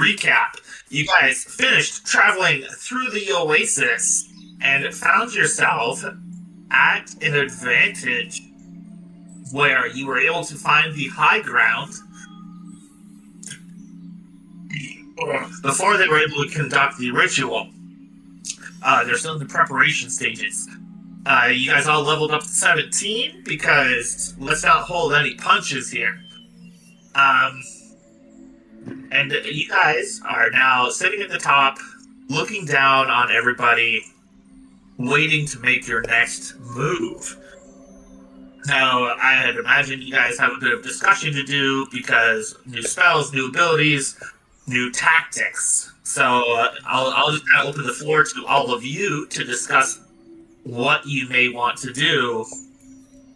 recap. You guys finished traveling through the oasis and found yourself at an advantage where you were able to find the high ground before they were able to conduct the ritual. They're still in the preparation stages. You guys all leveled up to 17 because let's not hold any punches here. And you guys are now sitting at the top, looking down on everybody, waiting to make your next move. Now, I had imagined you guys have a bit of discussion to do because new spells, new abilities, new tactics. So I'll just kind of open the floor to all of you to discuss what you may want to do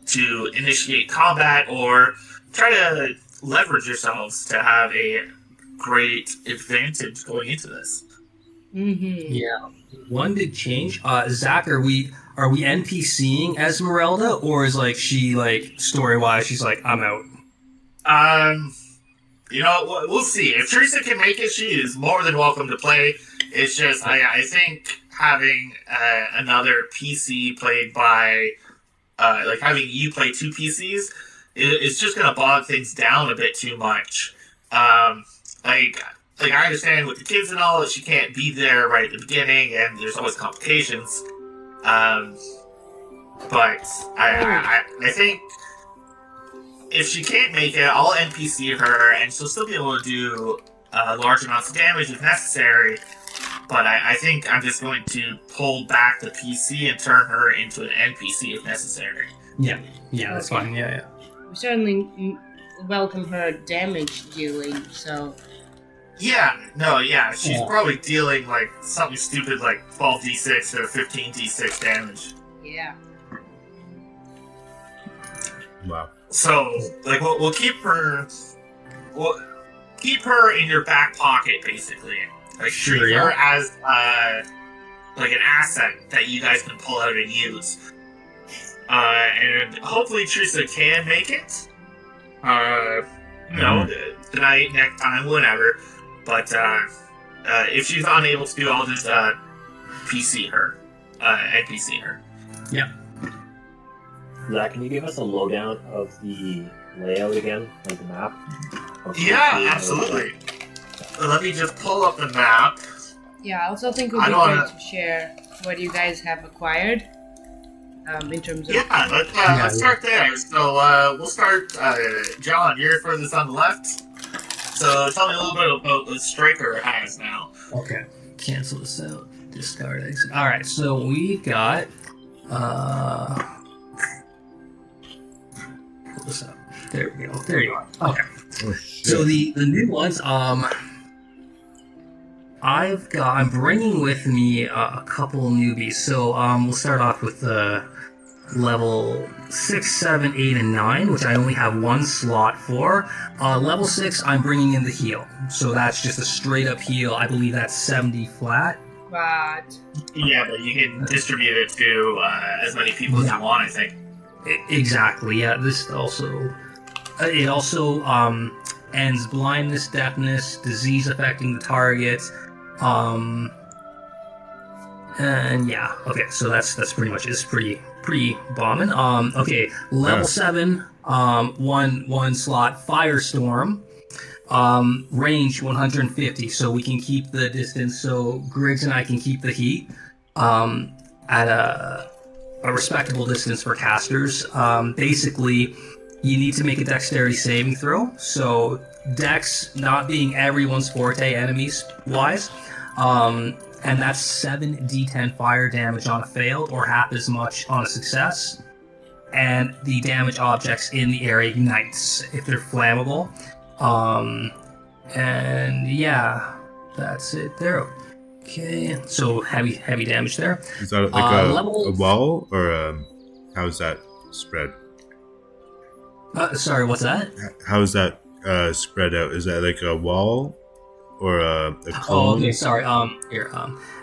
to initiate combat or try to leverage yourselves to have a great advantage going into this. Mm-hmm. Yeah. One big change. Zach, are we NPCing Esmeralda, or is she story wise she's like, I'm out? We'll see. If Teresa can make it, she is more than welcome to play. It's just I think having another PC played by having you play two PCs is just gonna bog things down a bit too much. I understand with the kids and all that she can't be there right at the beginning, and there's always complications. But I think if she can't make it, I'll NPC her, and she'll still be able to do large amounts of damage if necessary. But I think I'm just going to pull back the PC and turn her into an NPC if necessary. Yeah, that's fine. Yeah. We certainly welcome her damage dealing, so... She's probably dealing, something stupid like 12d6 or 15d6 damage. Yeah. Wow. So, we'll keep her... We'll keep her in your back pocket, basically. Treat her as, an asset that you guys can pull out and use. And hopefully Teresa can make it. Tonight, next time, whenever. But if she's unable to do, I'll just NPC her. Yeah. Zach, can you give us a lowdown of the layout again, the map? Yeah, absolutely. Let me just pull up the map. Yeah, I also think it would be great to share what you guys have acquired. In terms of... let's start there. So, we'll start... John, you're furthest on the left. So, tell me a little bit about what Striker has now. Okay. Cancel this out. Discard exit. Alright, so we've got... pull this up. There we go. There you are. Okay. Oh, so the new ones, I'm bringing with me a couple newbies. So, we'll start off with level 6, 7, 8, and 9, which I only have one slot for. Level 6, I'm bringing in the heal. So that's just a straight up heal. I believe that's 70 flat. But... Yeah, but you can distribute it to as many people as you want, I think. Exactly, yeah. This also... it also ends blindness, deafness, disease affecting the target. And yeah, okay, so that's pretty much it. It's pretty bombing. Okay, level 7, one slot, Firestorm, range 150, so we can keep the distance. So Griggs and I can keep the heat at a respectable distance for casters. Basically, you need to make a dexterity saving throw. So dex not being everyone's forte, enemies wise. And that's 7d10 fire damage on a failed, or half as much on a success. And the damage objects in the area ignites if they're flammable. And yeah, that's it there. Okay, so heavy damage there. Is that a wall, or how is that spread? Sorry, what's that? How is that spread out? Is that like a wall? Or a cone? Oh, okay, sorry. Here.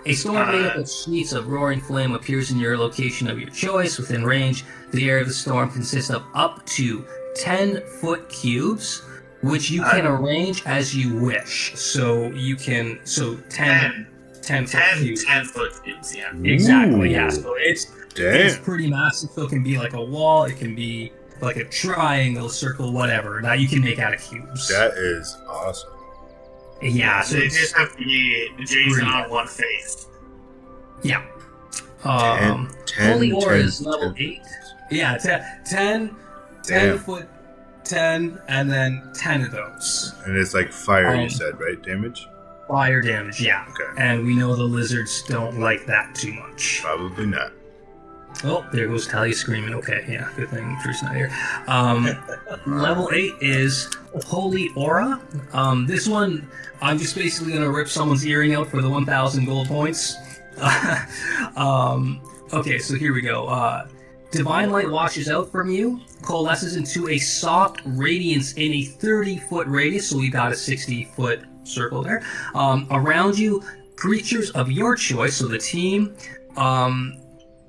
A storm made up of sheets of roaring flame appears in your location of your choice within range. The area of the storm consists of up to 10-foot cubes which you can arrange as you wish. So you can 10 foot cubes. 10 foot cubes, yeah. Exactly, yeah. So it's Damn. pretty massive. So it can be like a wall, it can be like a triangle, circle, whatever. That you can make out of cubes. That is awesome. Yeah, so So they it's just have to be Jason on one face. yeah. 10, Holy Aura 10, is level 10. 8. Yeah, 10 Damn. foot 10, and then 10 of those. And it's like fire, you said, right? Damage? Fire damage, yeah. Okay. And we know the lizards don't like that too much. Probably not. Oh, there goes Talia screaming. Okay, yeah, good thing Drew's not here. Level 8 is Holy Aura. This one, I'm just basically going to rip someone's earring out for the 1,000 gold points. Okay, so here we go. Divine light washes out from you, coalesces into a soft radiance in a 30-foot radius, so we got a 60-foot circle there. Around you, creatures of your choice, so the team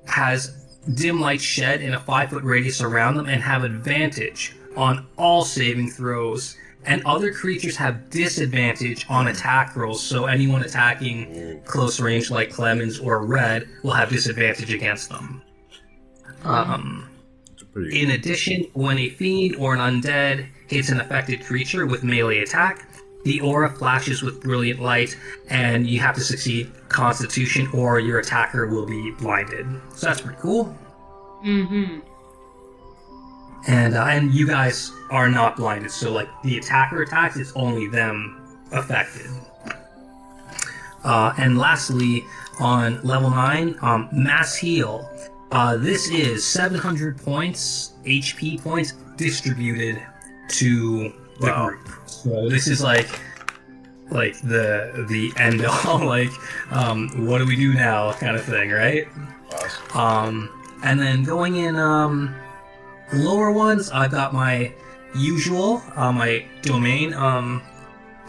has dim light shed in a 5-foot radius around them and have advantage on all saving throws. And other creatures have disadvantage on attack rolls, so anyone attacking close range like Clemens or Red will have disadvantage against them. In addition, when a fiend or an undead hits an affected creature with melee attack, the aura flashes with brilliant light, and you have to succeed Constitution or your attacker will be blinded. So that's pretty cool. Mm-hmm. And you guys are not blinded, so like the attacker attacks, it's only them affected. And lastly, on level 9, Mass Heal. This is 700 points, HP points, distributed to the group. So this is like the end all, like what do we do now kind of thing, right? Awesome. And then going in lower ones, I've got my usual, my domain,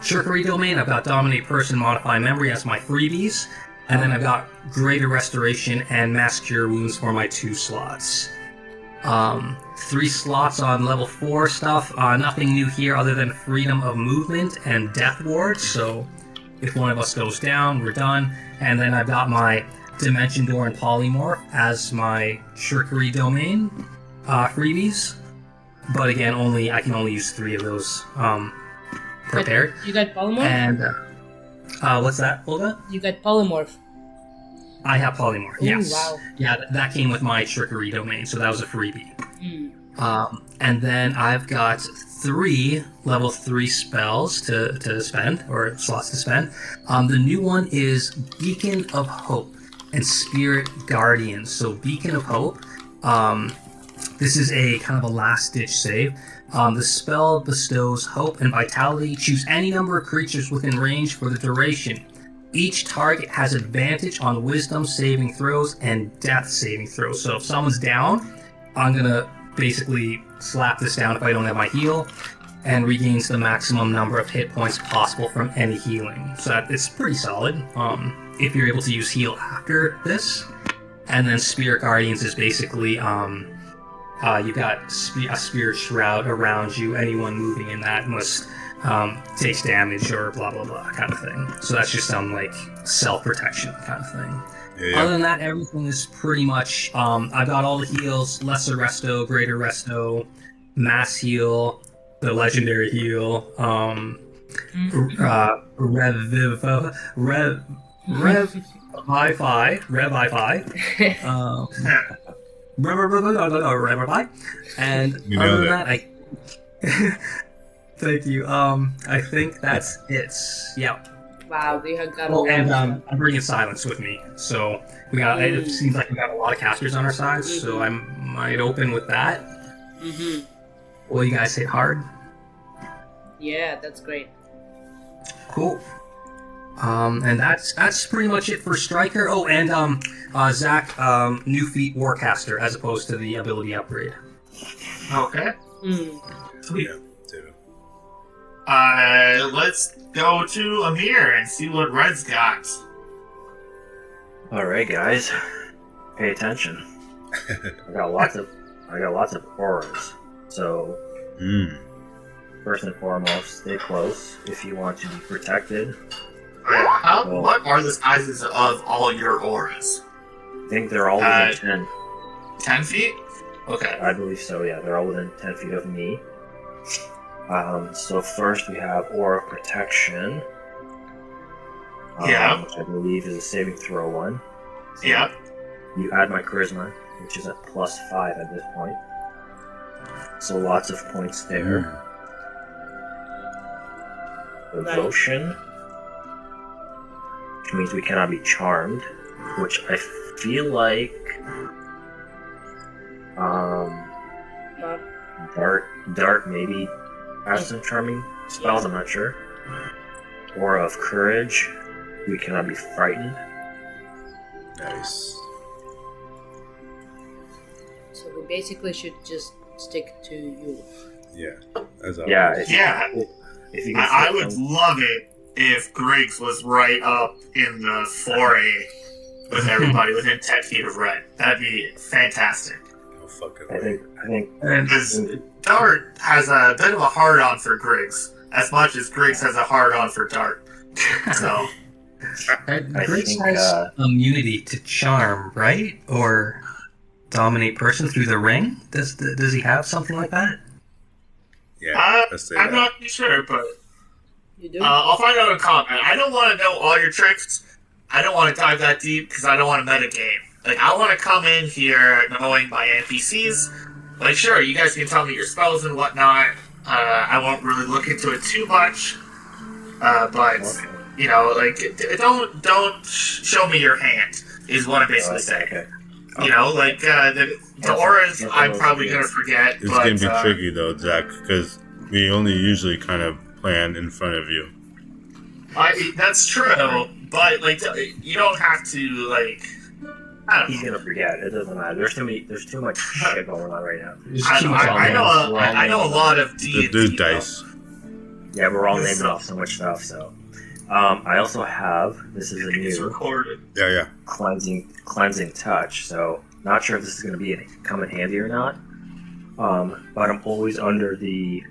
Trickery domain. I've got Dominate Person, Modify Memory as my freebies. And then I've got Greater Restoration and Mass Cure Wounds for my 2 slots. 3 slots on level 4 stuff. Nothing new here other than Freedom of Movement and Death Ward. So if one of us goes down, we're done. And then I've got my Dimension Door and Polymorph as my Trickery domain freebies. But again, I can only use 3 of those prepared. You got polymorph? And what's that, Olga? You got polymorph. I have polymorph. Ooh, Yes. wow. Yeah, that came with my Trickery domain, so that was a freebie. Mm. And then I've got 3 level 3 spells to spend, or slots to spend. The new one is Beacon of Hope and Spirit Guardian. So Beacon of Hope, this is a kind of a last-ditch save. The spell bestows hope and vitality. Choose any number of creatures within range for the duration. Each target has advantage on wisdom saving throws and death saving throws. So if someone's down, I'm going to basically slap this down if I don't have my heal, and regains the maximum number of hit points possible from any healing. So it's pretty solid if you're able to use heal after this. And then Spirit Guardians is basically you've got a Spirit Shroud around you. Anyone moving in that must takes damage or blah blah blah kind of thing. So that's just some like self-protection kind of thing. Yeah. Other than that, everything is pretty much I've got all the heals: Lesser Resto, Greater Resto, Mass Heal, the Legendary Heal, Revivify, and You know other than that. that, thank you. I think that's it. Yeah. Wow, they have got a Oh, lot. and I'm bringing Silence with me, so we got. It seems like we got a lot of casters on our side, so I might open with that. Mm-hmm. Will you guys hit hard? Yeah, that's great. Cool. And that's pretty much it for Striker. Oh, and Zach, new feat Warcaster as opposed to the ability upgrade. Okay. Mm. Sweet. Too. Let's go to Amir and see what Red's got. Alright guys, pay attention. I got lots of auras. So first and foremost, stay close if you want to be protected. What are the sizes of all your auras? I think they're all within 10. 10 feet? Okay. I believe so, yeah. They're all within 10 feet of me. So first we have Aura of Protection. Yeah. Which I believe is a saving throw one. So Yeah. You add my Charisma, which is at +5 at this point. So lots of points there. Devotion, which means we cannot be charmed, which I feel like Dart maybe has some charming spells, I'm not sure. Aura of Courage, we cannot be frightened. Nice. So we basically should just stick to you. Yeah. As always. Yeah. If you can I would love it if Griggs was right up in the foray with everybody within 10 feet of Red. That'd be fantastic. Oh, fuck it. I think Because Dart has a bit of a hard-on for Griggs, as much as Griggs has a hard-on for Dart. So, Griggs think, has immunity to charm, right? Or dominate person through the ring? Does he have something like that? Yeah. Let's say I'm that. not sure, but You do? I'll find out in comment. I don't want to know all your tricks. I don't want to dive that deep because I don't want to metagame. Like, I want to come in here knowing my NPCs. Like, sure, you guys can tell me your spells and whatnot. I won't really look into it too much. But, you know, like, don't show me your hand, is what I'm basically saying. Okay. You know, like, the auras I'm probably going to forget. It's but, going to be tricky, though, Zach, because we only usually kind of plan in front of you. That's true, but, like, you don't have to, like, I don't He's know. gonna forget. It doesn't matter. There's too much shit going on right now. I know a lot of D&D. There's dice. Yeah, we're all naming off so much stuff. So, I also have this is a It's new recorded. Yeah. cleansing touch. So, not sure if this is gonna be come in handy or not. But I'm always under the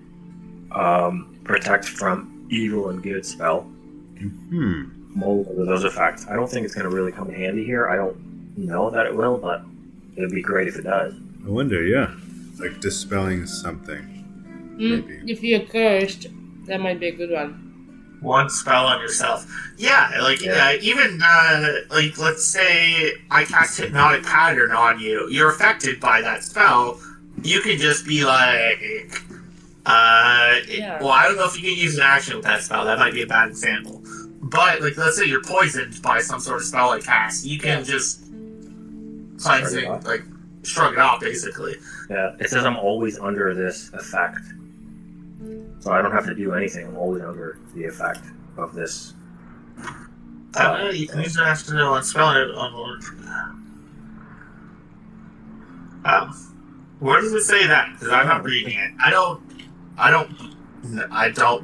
protect from evil and good spell. Multiple of those effects. I don't think it's gonna really come in handy here. I don't know that it will, but it'd be great if it does. I wonder, yeah. Like dispelling something. Maybe. If you're cursed, that might be a good one. One spell on yourself. Yeah, like, even, like, let's say I cast Hypnotic Pattern on you. You're affected by that spell. You can just be like, well, I don't know if you can use an action with that spell. That might be a bad example. But, like, let's say you're poisoned by some sort of spell I cast. You can just cleansing, like, shrug it off, basically. Yeah, it says I'm always under this effect. So I don't have to do anything. I'm always under the effect of this. You can use an action to on spelling it on where does it say that? Because I'm not reading it. I don't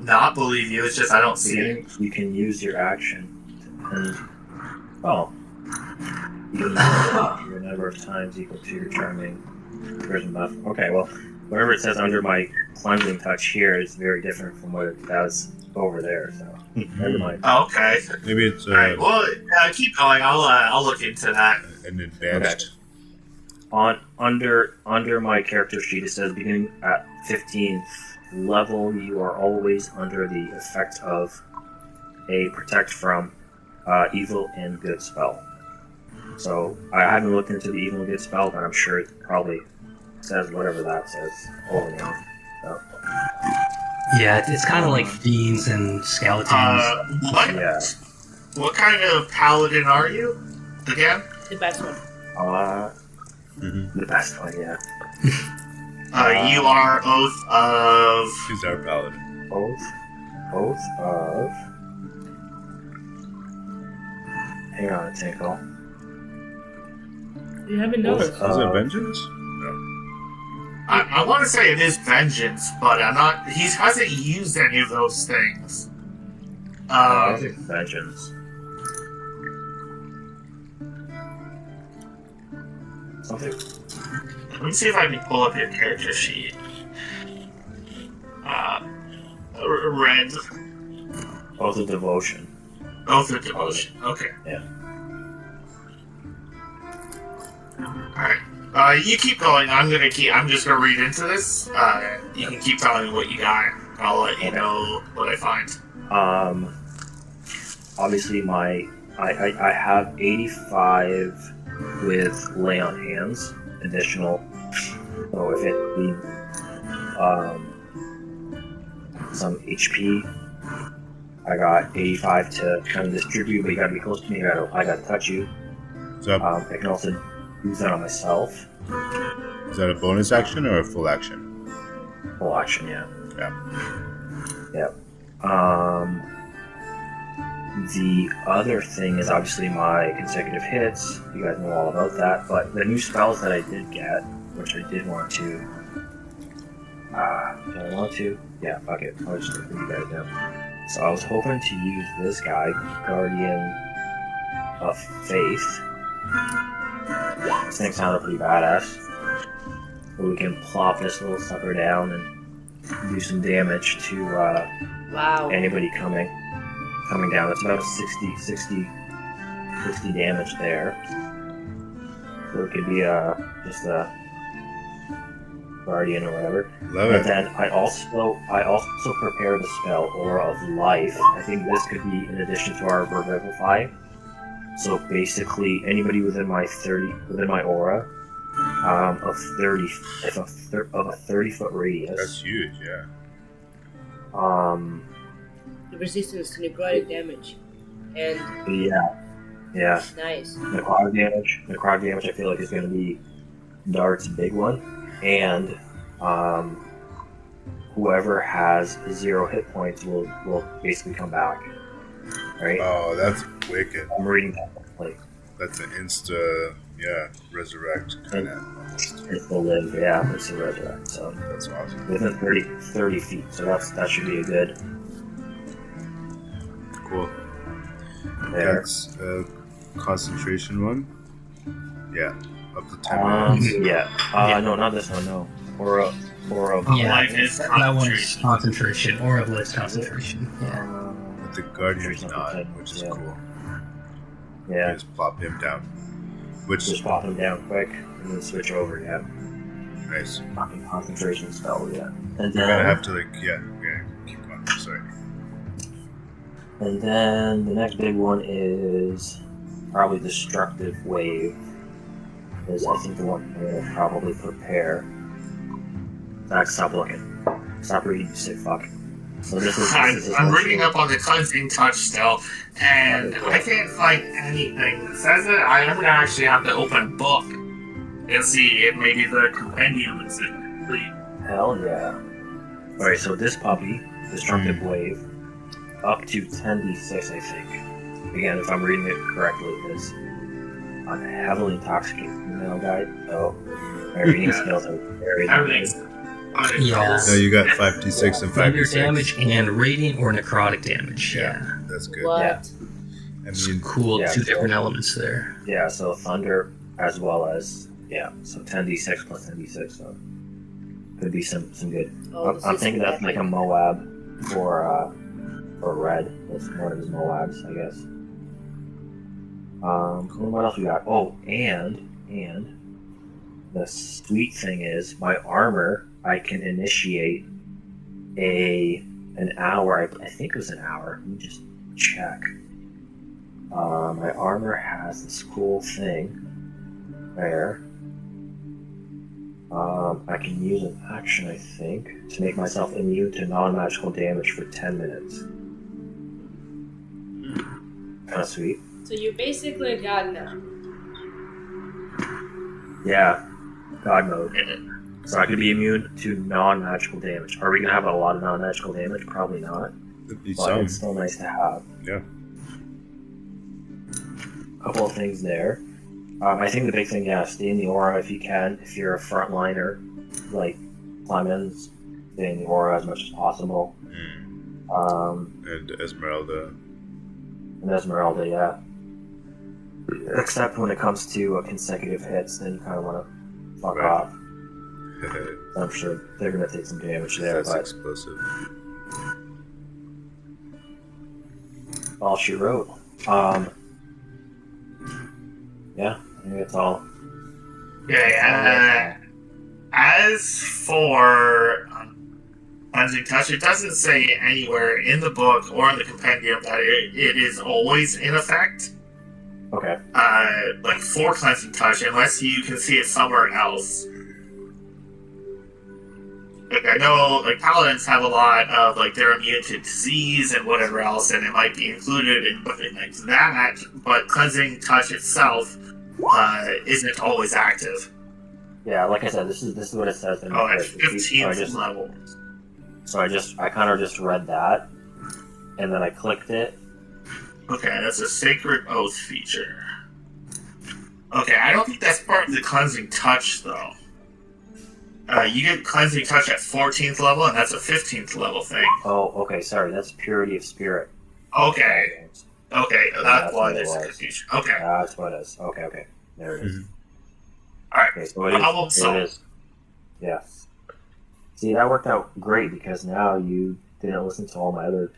not believe you. It's just I don't see it. You can use your action. And, you can use your number of times equal to your charming charisma buff. Okay, well, whatever it says under my cleansing touch here is very different from what it does over there. So never mind. Oh, okay. Maybe it's Alright, well, keep going. I'll look into that. an advanced. Under my character sheet, it says beginning at 15th level, you are always under the effect of a protect from evil and good spell. So I haven't looked into the evil and good spell, but I'm sure it probably says whatever that says over there. So, Yeah, it's kind of like fiends and skeletons. What? yeah. What kind of paladin are you? Again? The best one. The best one, yeah. You are Oath of... He's our paladin. Oath of... Hang on a tinkle. You haven't noticed. Is it vengeance? I want to say it is Vengeance, but I'm not... He hasn't used any of those things. I think vengeance. Something. Let me see if I can pull up your character sheet. red? Both a devotion. Both a devotion. Okay. Yeah. Alright. You keep going. I'm just gonna read into this. You can keep telling me what you got. I'll let you know what I find. Obviously I have 85 with lay on hands additional. So if it needs some HP, I got 85 to kind of distribute, but you gotta be close to me. I gotta touch you. So, I can also use that on myself. is that a bonus action or a full action? Full action, yeah. Yeah. The other thing is obviously my consecutive hits. You guys know all about that. But the new spells that I did get, which I did want to. Do I want to? Yeah, fuck it. I'll just look for you guys now. So I was hoping to use this guy, Guardian of Faith. This thing sounded pretty badass. But we can plop this little sucker down and do some damage to Wow. anybody coming down. That's about 60 damage there. So it could be just a guardian or whatever. Love And it. then I also prepared a spell, Aura of Life. I think this could be in addition to our Revivify. So basically, anybody within my aura of 30 of a 30-foot radius. That's huge, yeah. The resistance to necrotic damage. And Yeah. nice. Necrotic damage I feel like is going to be Dart's big one. And whoever has 0 hit points will basically come back. Right? Oh, that's wicked. I'm reading that. Like, That's an insta, resurrect kind of almost. it's the live, yeah, it's the resurrect. So That's awesome. within 30 feet. So that should be a good Cool. there. That's a concentration one. Yeah, up to 10 minutes. No, not this one. No, or of Yeah, Life is that one's concentration. concentration, or of list concentration. Yeah. But the guardian's There's not, nothing. which is Yeah. cool. You yeah. just plop him down. Which Just pop them down quick and then switch over. Yeah, nice. fucking concentration spell. Yeah, and We're gonna then have to we're gonna keep going. Sorry. and then the next big one is probably destructive wave. Is I think the one I'm gonna probably prepare. Zach, stop looking. Stop reading, you sick fuck. So this is. I'm reading up on the cleansing touch still, and I can't find anything that says it. I'm gonna actually have to open book and see if maybe the compendium is incomplete. Hell yeah. Alright, so this puppy, Destructive Wave, up to 10d6, I think. Again, if I'm reading it correctly, because I'm heavily intoxicated now, guys, so my reading skills are very Everything's limited. Yeah. No, you got 5d6 and Thunder 5d6. damage and radiant or necrotic damage. Yeah. That's good. What? Yeah. I Some mean, cool Yeah, two so- different elements there. Yeah, so Thunder as well as, so 10d6 plus 10d6, so could be some good. Oh, this I'm is thinking that's like epic. a Moab for Red. That's one of his Moabs, I guess. What else we got? Oh, and the sweet thing is my armor. I can initiate an hour. I think it was an hour. Let me just check. My armor has this cool thing there. I can use an action, I think, to make myself immune to non-magical damage for 10 minutes. Kind of sweet. So you're basically a god now. Yeah, God mode. So I could be immune to non-magical damage. Are we gonna have a lot of non-magical damage? Probably not. could be But some. it's still nice to have. Yeah. A couple of things there. I think the big thing, stay in the aura if you can. If you're a frontliner, like Clemens, stay in the aura as much as possible. And Esmeralda. And Esmeralda, yeah. Except when it comes to consecutive hits, then you kind of want to fuck Right. off. I'm sure they're going to take some damage there, That's but explosive. all she wrote. Yeah, I think that's all. Okay, as for cleansing touch, it doesn't say anywhere in the book or in the compendium that it is always in effect. Okay. Like for cleansing touch, unless you can see it somewhere else. Like I know, like paladins have a lot of like they're immune to disease and whatever else, and it might be included in something like that. But cleansing touch itself isn't always active. Yeah, like I said, this is what it says in Oh, at the 15th level. So I kind of just read that, and then I clicked it. Okay, that's a sacred oath feature. Okay, I don't think that's part of the cleansing touch though. You get cleansing touch at 14th level, and that's a 15th level thing. Oh, okay, sorry, that's purity of spirit. Okay, that's why what it there's a was. confusion. Okay, That's what it is. Okay, there it is. all right. Okay, so it is. Problem It solved. is. Yeah. See, that worked out great because now you didn't listen to all my other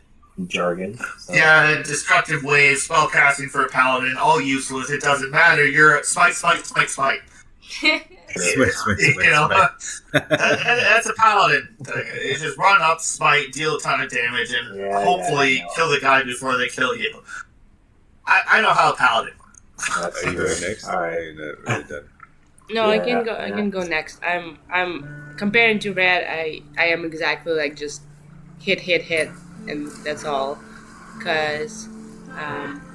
jargon. So. Yeah, destructive wave, spellcasting for a paladin, all useless. It doesn't matter. You're smite. You know, that's a paladin. It's just run up, smite, deal a ton of damage, and hopefully kill the guy before they kill you. I know how a paladin works. That's Are you great. going next? All right. Are you not done? No, I Yeah, can go next. I'm comparing to Red. I am exactly like just hit, and that's all. Cause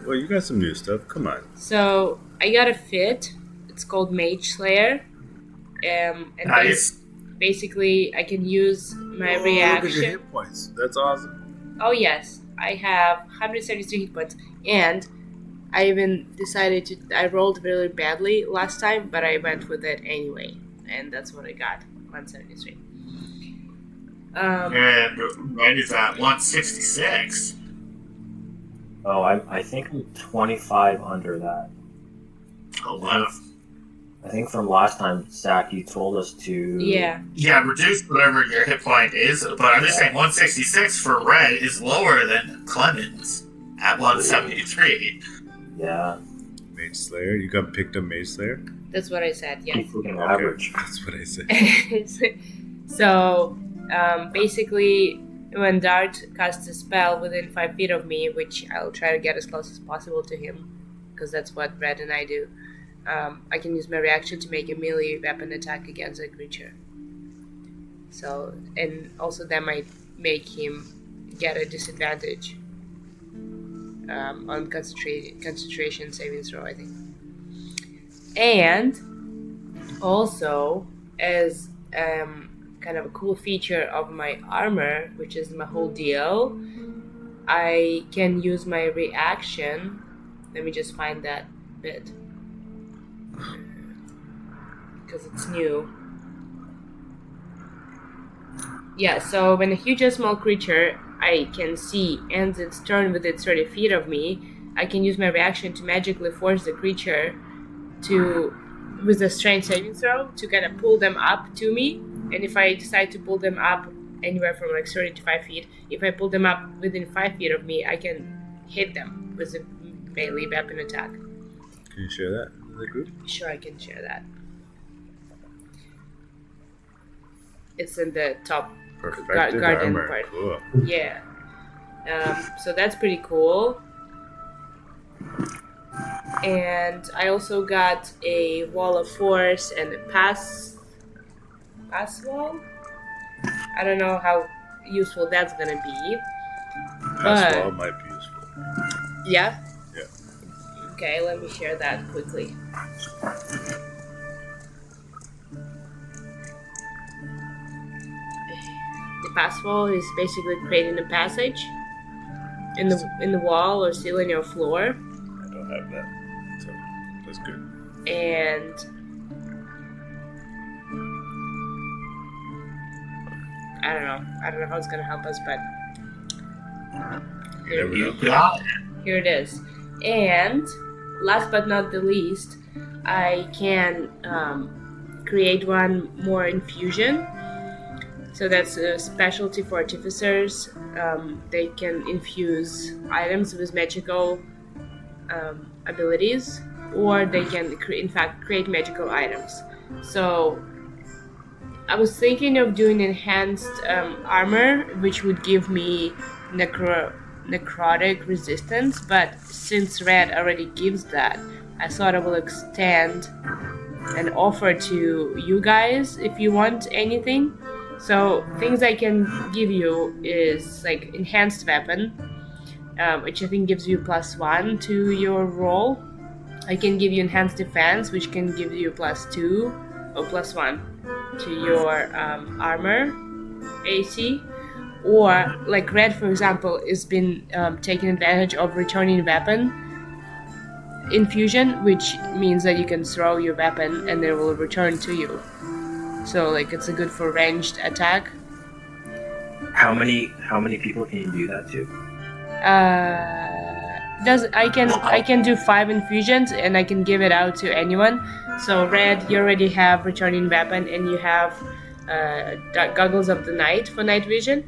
Well, you got some new stuff. Come on. so I got a fit. It's called Mage Slayer. And Nice. basically I can use my Look at your reaction. hit points. That's awesome. Oh yes, I have 173 hit points, and I even decided to. I rolled really badly last time, but I went with it anyway, and that's what I got. 173. And Red is at 166. Oh, I think I'm 25 under that. Oh, wow. I think from last time, Zach, you told us to. Yeah. Yeah, reduce whatever your hit point is, but I'm just saying 166 for Red is lower than Clemens at 173. Yeah. Mage Slayer. You got picked up Mage Slayer? That's what I said. Yes. Keep looking Okay. average. That's what I said. So, basically, when Dart casts a spell within 5 feet of me, which I'll try to get as close as possible to him, because that's what Red and I do, I can use my reaction to make a melee weapon attack against a creature. So, and also that might make him get a disadvantage on concentration saving throw, I think. And also, as kind of a cool feature of my armor, which is my whole deal, I can use my reaction. Let me just find that bit because it's new. Yeah, so when a huge or small creature I can see ends its turn within 30 feet of me, I can use my reaction to magically force the creature to, with a strength saving throw, to kind of pull them up to me. And if I decide to pull them up anywhere from like 30 to 5 feet, if I pull them up within 5 feet of me, I can hit them with a melee weapon attack. Can you share that in the group? Sure, I can share that. It's in the top. Perfected Garden armor. part. Cool. Yeah. So that's pretty cool. And I also got a wall of force and a pass wall. I don't know how useful that's gonna be. Pass But- wall might be useful. Yeah? Yeah. Okay, let me share that quickly. The pass wall is basically creating a passage in the wall or ceiling or floor. I don't have that. So that's good. And I don't know how it's gonna help us, but You never know. You got it. here it is. And last but not the least, I can create one more infusion. So that's a specialty for artificers. They can infuse items with magical abilities, or they can in fact create magical items. So I was thinking of doing enhanced armor, which would give me necrotic resistance, but since red already gives that, I thought I will extend and offer to you guys if you want anything. So things I can give you is like enhanced weapon, which I think gives you +1 to your roll. I can give you enhanced defense, which can give you +2 or +1 to your armor AC. Or like red, for example, has been taking advantage of returning weapon infusion, which means that you can throw your weapon and it will return to you. So like it's a good for ranged attack. How many people can you do that to? I can do 5 infusions and I can give it out to anyone. So red, you already have returning weapon and you have goggles of the night for night vision.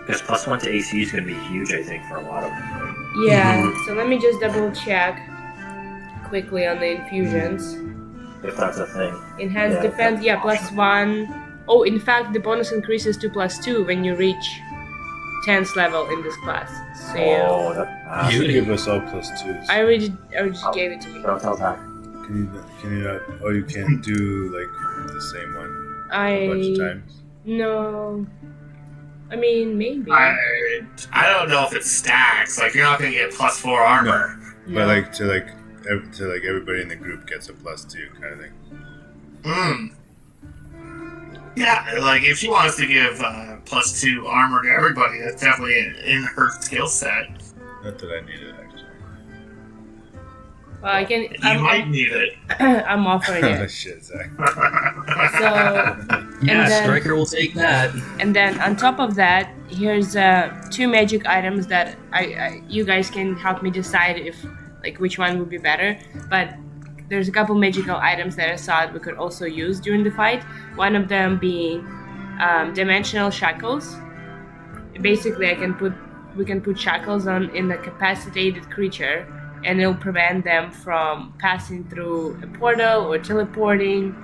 Because +1 to AC is going to be huge, I think, for a lot of them. Yeah. So let me just double check quickly on the infusions. If that's a thing. Enhanced Yeah, defense, that's yeah, awesome. +1. Oh, in fact, the bonus increases to +2 when you reach 10th level in this class. So Oh, You Beauty. give us all +2s. I already gave it to me. Don't tell that. Can you not? Oh, you can't do like the same one a bunch of times. No. I mean, maybe. I don't know if it stacks. Like you're not gonna get +4 armor. No. But like to everybody in the group gets a +2 kind of thing. Yeah, like if she wants to give +2 armor to everybody, that's definitely in her skill set. Not that I need it actually. Well, I can. You might need it. I'm offering Oh it. shit, Zach. So, Yeah, then- Striker will take that. and then on top of that, here's 2 magic items that you guys can help me decide if like which one would be better. But there's a couple magical items that I thought we could also use during the fight. One of them being dimensional shackles. Basically, we can put shackles on in a capacitated creature, and it'll prevent them from passing through a portal or teleporting,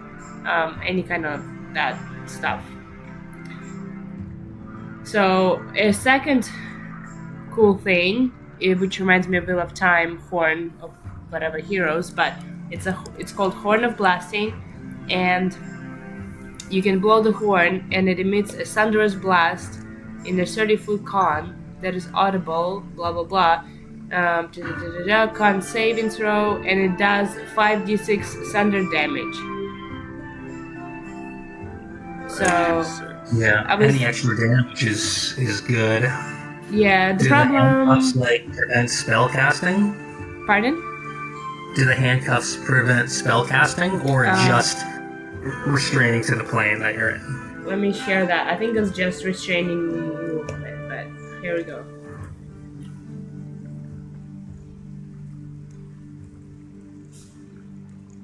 any kind of that stuff. So a second cool thing, which reminds me of Wheel of Time, Horn of whatever heroes, but it's called Horn of Blasting, and you can blow the horn and it emits a thunderous blast in a 30-foot cone that is audible, blah blah blah. Con saving throw, and it does 5d6 thunder damage. So Yeah, I was- any extra damage is good. yeah, the Do the problem. handcuffs prevent spell casting? Pardon? Do the handcuffs prevent spell casting, or just restraining to the plane that you're in? Let me share that. I think it's just restraining movement, but here we go.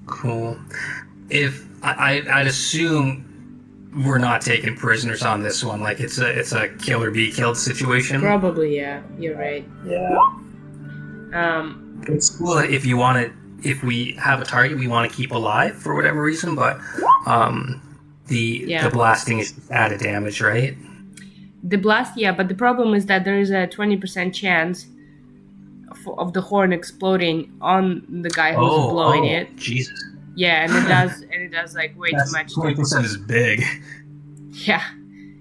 Cool. If I'd assume we're not taking prisoners on this one, like it's a kill or be killed situation. Probably, yeah. You're right. Yeah. It's cool if you want it. If we have a target we want to keep alive for whatever reason, but the blasting is added damage, right? The blast, yeah, but the problem is that there is a 20% chance of the horn exploding on the guy who's blowing it. Jesus. Yeah, and it does like way too much. 20% is big. Yeah,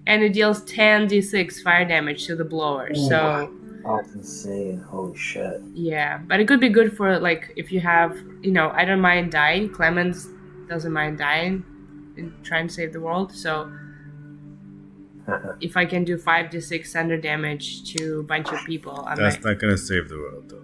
and it deals 10d6 fire damage to the blower. So That's insane. Holy shit. yeah, but it could be good for like if you have, I don't mind dying. Clemens doesn't mind dying and trying to save the world. So if I can do 5d6 thunder damage to a bunch of people, That's not gonna save the world though.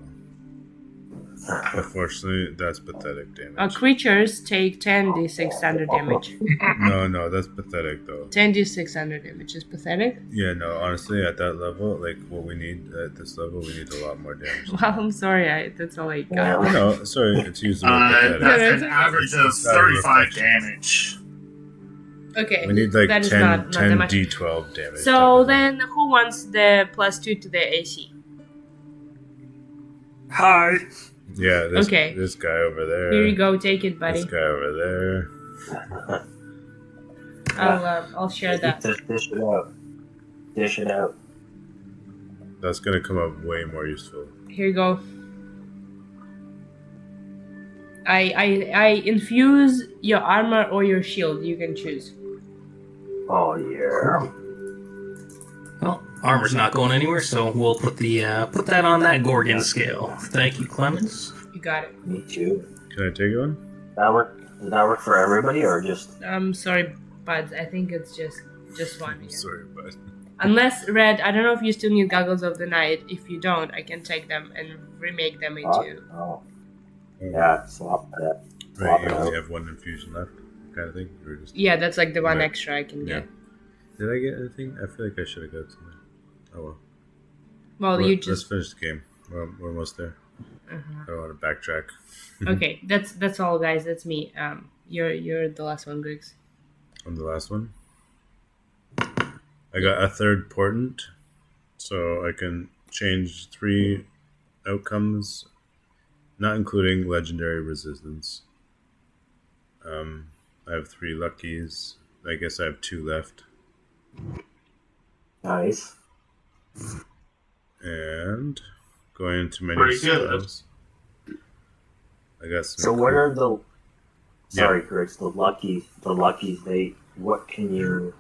Unfortunately, that's pathetic damage. Creatures take 10d6 thunder damage. No, that's pathetic though. 10d6 thunder damage is pathetic. Yeah, no, honestly, at that level, like what we need at this level, we need a lot more damage. Well, I'm sorry, that's all I got. No, sorry, it's used the word pathetic. That's an average of 35 damage. Okay. We need like that is 10, not 10 that much. D12 damage. So type of thing. then, who wants the +2 to the AC? Hi. Yeah, Okay. this guy over there. Here you go. Take it, buddy. This guy over there. I'll share that. Just dish it out. Dish it out. That's gonna come up way more useful. Here you go. I infuse your armor or your shield. You can choose. Oh yeah. Well, armor's not going anywhere, so we'll put that on that Gorgon scale. Thank you, Clemens. You got it. Me too. Can I take one? That work? Does that work for everybody or just? I'm sorry, buds. I think it's just one. Yeah. Sorry, but Unless Red, I don't know if you still need goggles of the night. If you don't, I can take them and remake them into. Oh. Yeah, swap that. right, you only have one infusion left, kind of thing. Or just... Yeah, that's like the one Right. extra I can Yeah. get. Did I get anything? I feel like I should have got something. Oh well. Well, Well, you let's just finish the game. We're almost there. uh-huh. I don't want to backtrack. Okay. That's all, guys. That's me. You're the last one, Griggs. On the last one, I got a third portent, so I can change 3 outcomes, not including legendary resistance. I have 3 luckies. I guess I have 2 left. Nice. And going into many Pretty good. spells. I got some. So what are the? Yeah. Sorry, Griggs. The luckies. They. What can you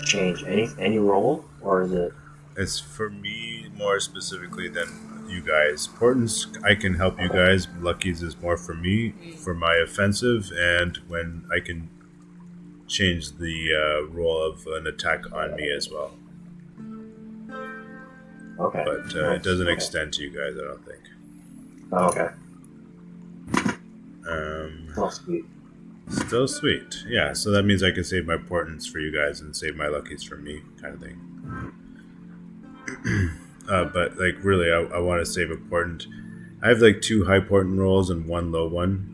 change? Any roll, or is it? It's for me more specifically than you guys. Portents, I can help you guys. Luckies is more for me, for my offensive, and when I can change the roll of an attack on me as well. Okay. But it doesn't extend to you guys, I don't think. Oh, okay. Um, Sweet. Still sweet. Yeah, so that means I can save my portents for you guys and save my luckies for me, kind of thing. But, like, really, I want to save a portent. I have, like, 2 high portent rolls and 1 low one.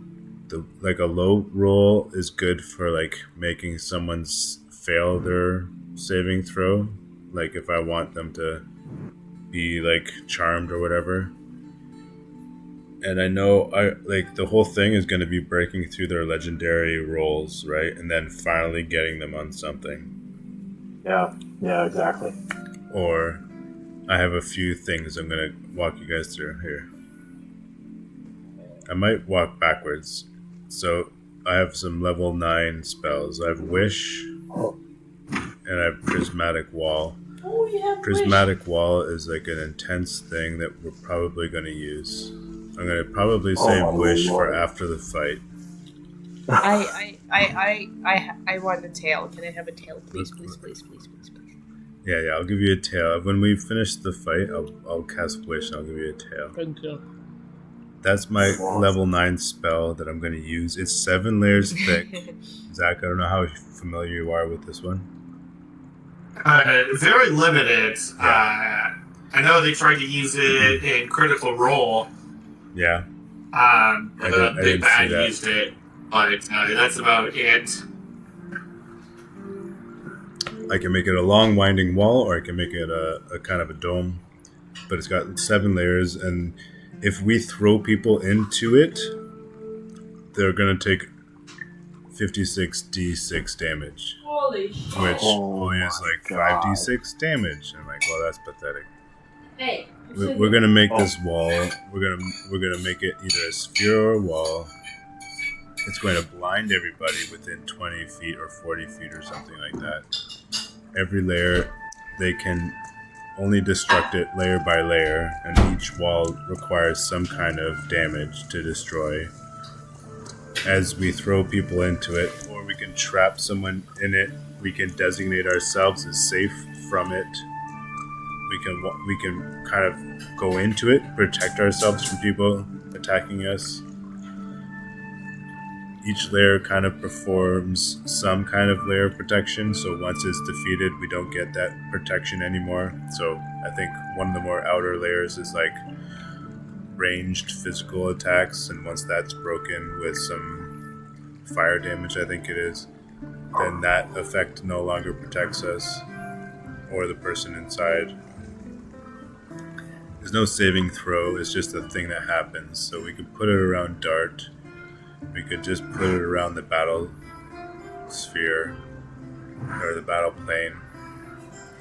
Like, a low roll is good for, like, making someone's fail their saving throw. Like, if I want them to be, like, charmed or whatever. And I know the whole thing is going to be breaking through their legendary rolls, right? And then finally getting them on something. Yeah. Yeah. Exactly. Or I have a few things I'm going to walk you guys through here. I might walk backwards. So I have some level 9 spells. I have Wish and I have Prismatic Wall. Oh, you have Prismatic Wall is like an intense thing that we're probably going to use. I'm going to probably save my Wish Lord. for after the fight. I want a tail. Can I have a tail, please, please, please, please, please, please? Yeah, I'll give you a tail. When we finish the fight, I'll cast Wish and I'll give you a tail. Thank you. That's my level 9 spell that I'm going to use. It's 7 layers thick. Zach, I don't know how familiar you are with this one. Very limited. Yeah. I know they tried to use it in Critical Role. Yeah. The didn't Big Bad see that. used it, but that's about it. I can make it a long winding wall, or I can make it a kind of a dome. But it's got 7 layers, and if we throw people into it, they're going to take 56d6 damage. Holy shit. Which Oh only is my like God. 5d6 damage. I'm like, well, that's pathetic. Hey. We're gonna make this wall. We're gonna make it either a sphere or a wall. It's going to blind everybody within 20 feet or 40 feet or something like that. Every layer, they can only destruct it layer by layer, and each wall requires some kind of damage to destroy. As we throw people into it, or we can trap someone in it, we can designate ourselves as safe from it. We can kind of go into it, protect ourselves from people attacking us. Each layer kind of performs some kind of layer of protection, so once it's defeated, we don't get that protection anymore. So I think one of the more outer layers is like ranged physical attacks, and once that's broken with some fire damage, I think it is, then that effect no longer protects us or the person inside. There's no saving throw, it's just a thing that happens. So we could put it around Dart. We could just put it around the battle sphere or the battle plane.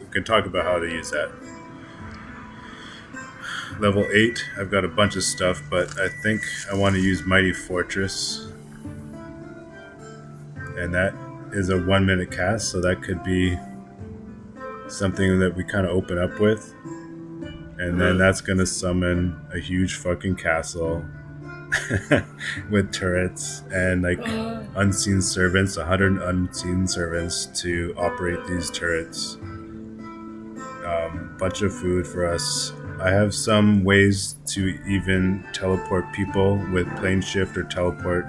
We can talk about how to use that. Level 8, I've got a bunch of stuff, but I think I want to use Mighty Fortress. And that is a 1 minute cast, so that could be something that we kind of open up with. And then that's going to summon a huge fucking castle with turrets and like unseen servants, 100 unseen servants to operate these turrets. Bunch of food for us. I have some ways to even teleport people with plane shift or teleport.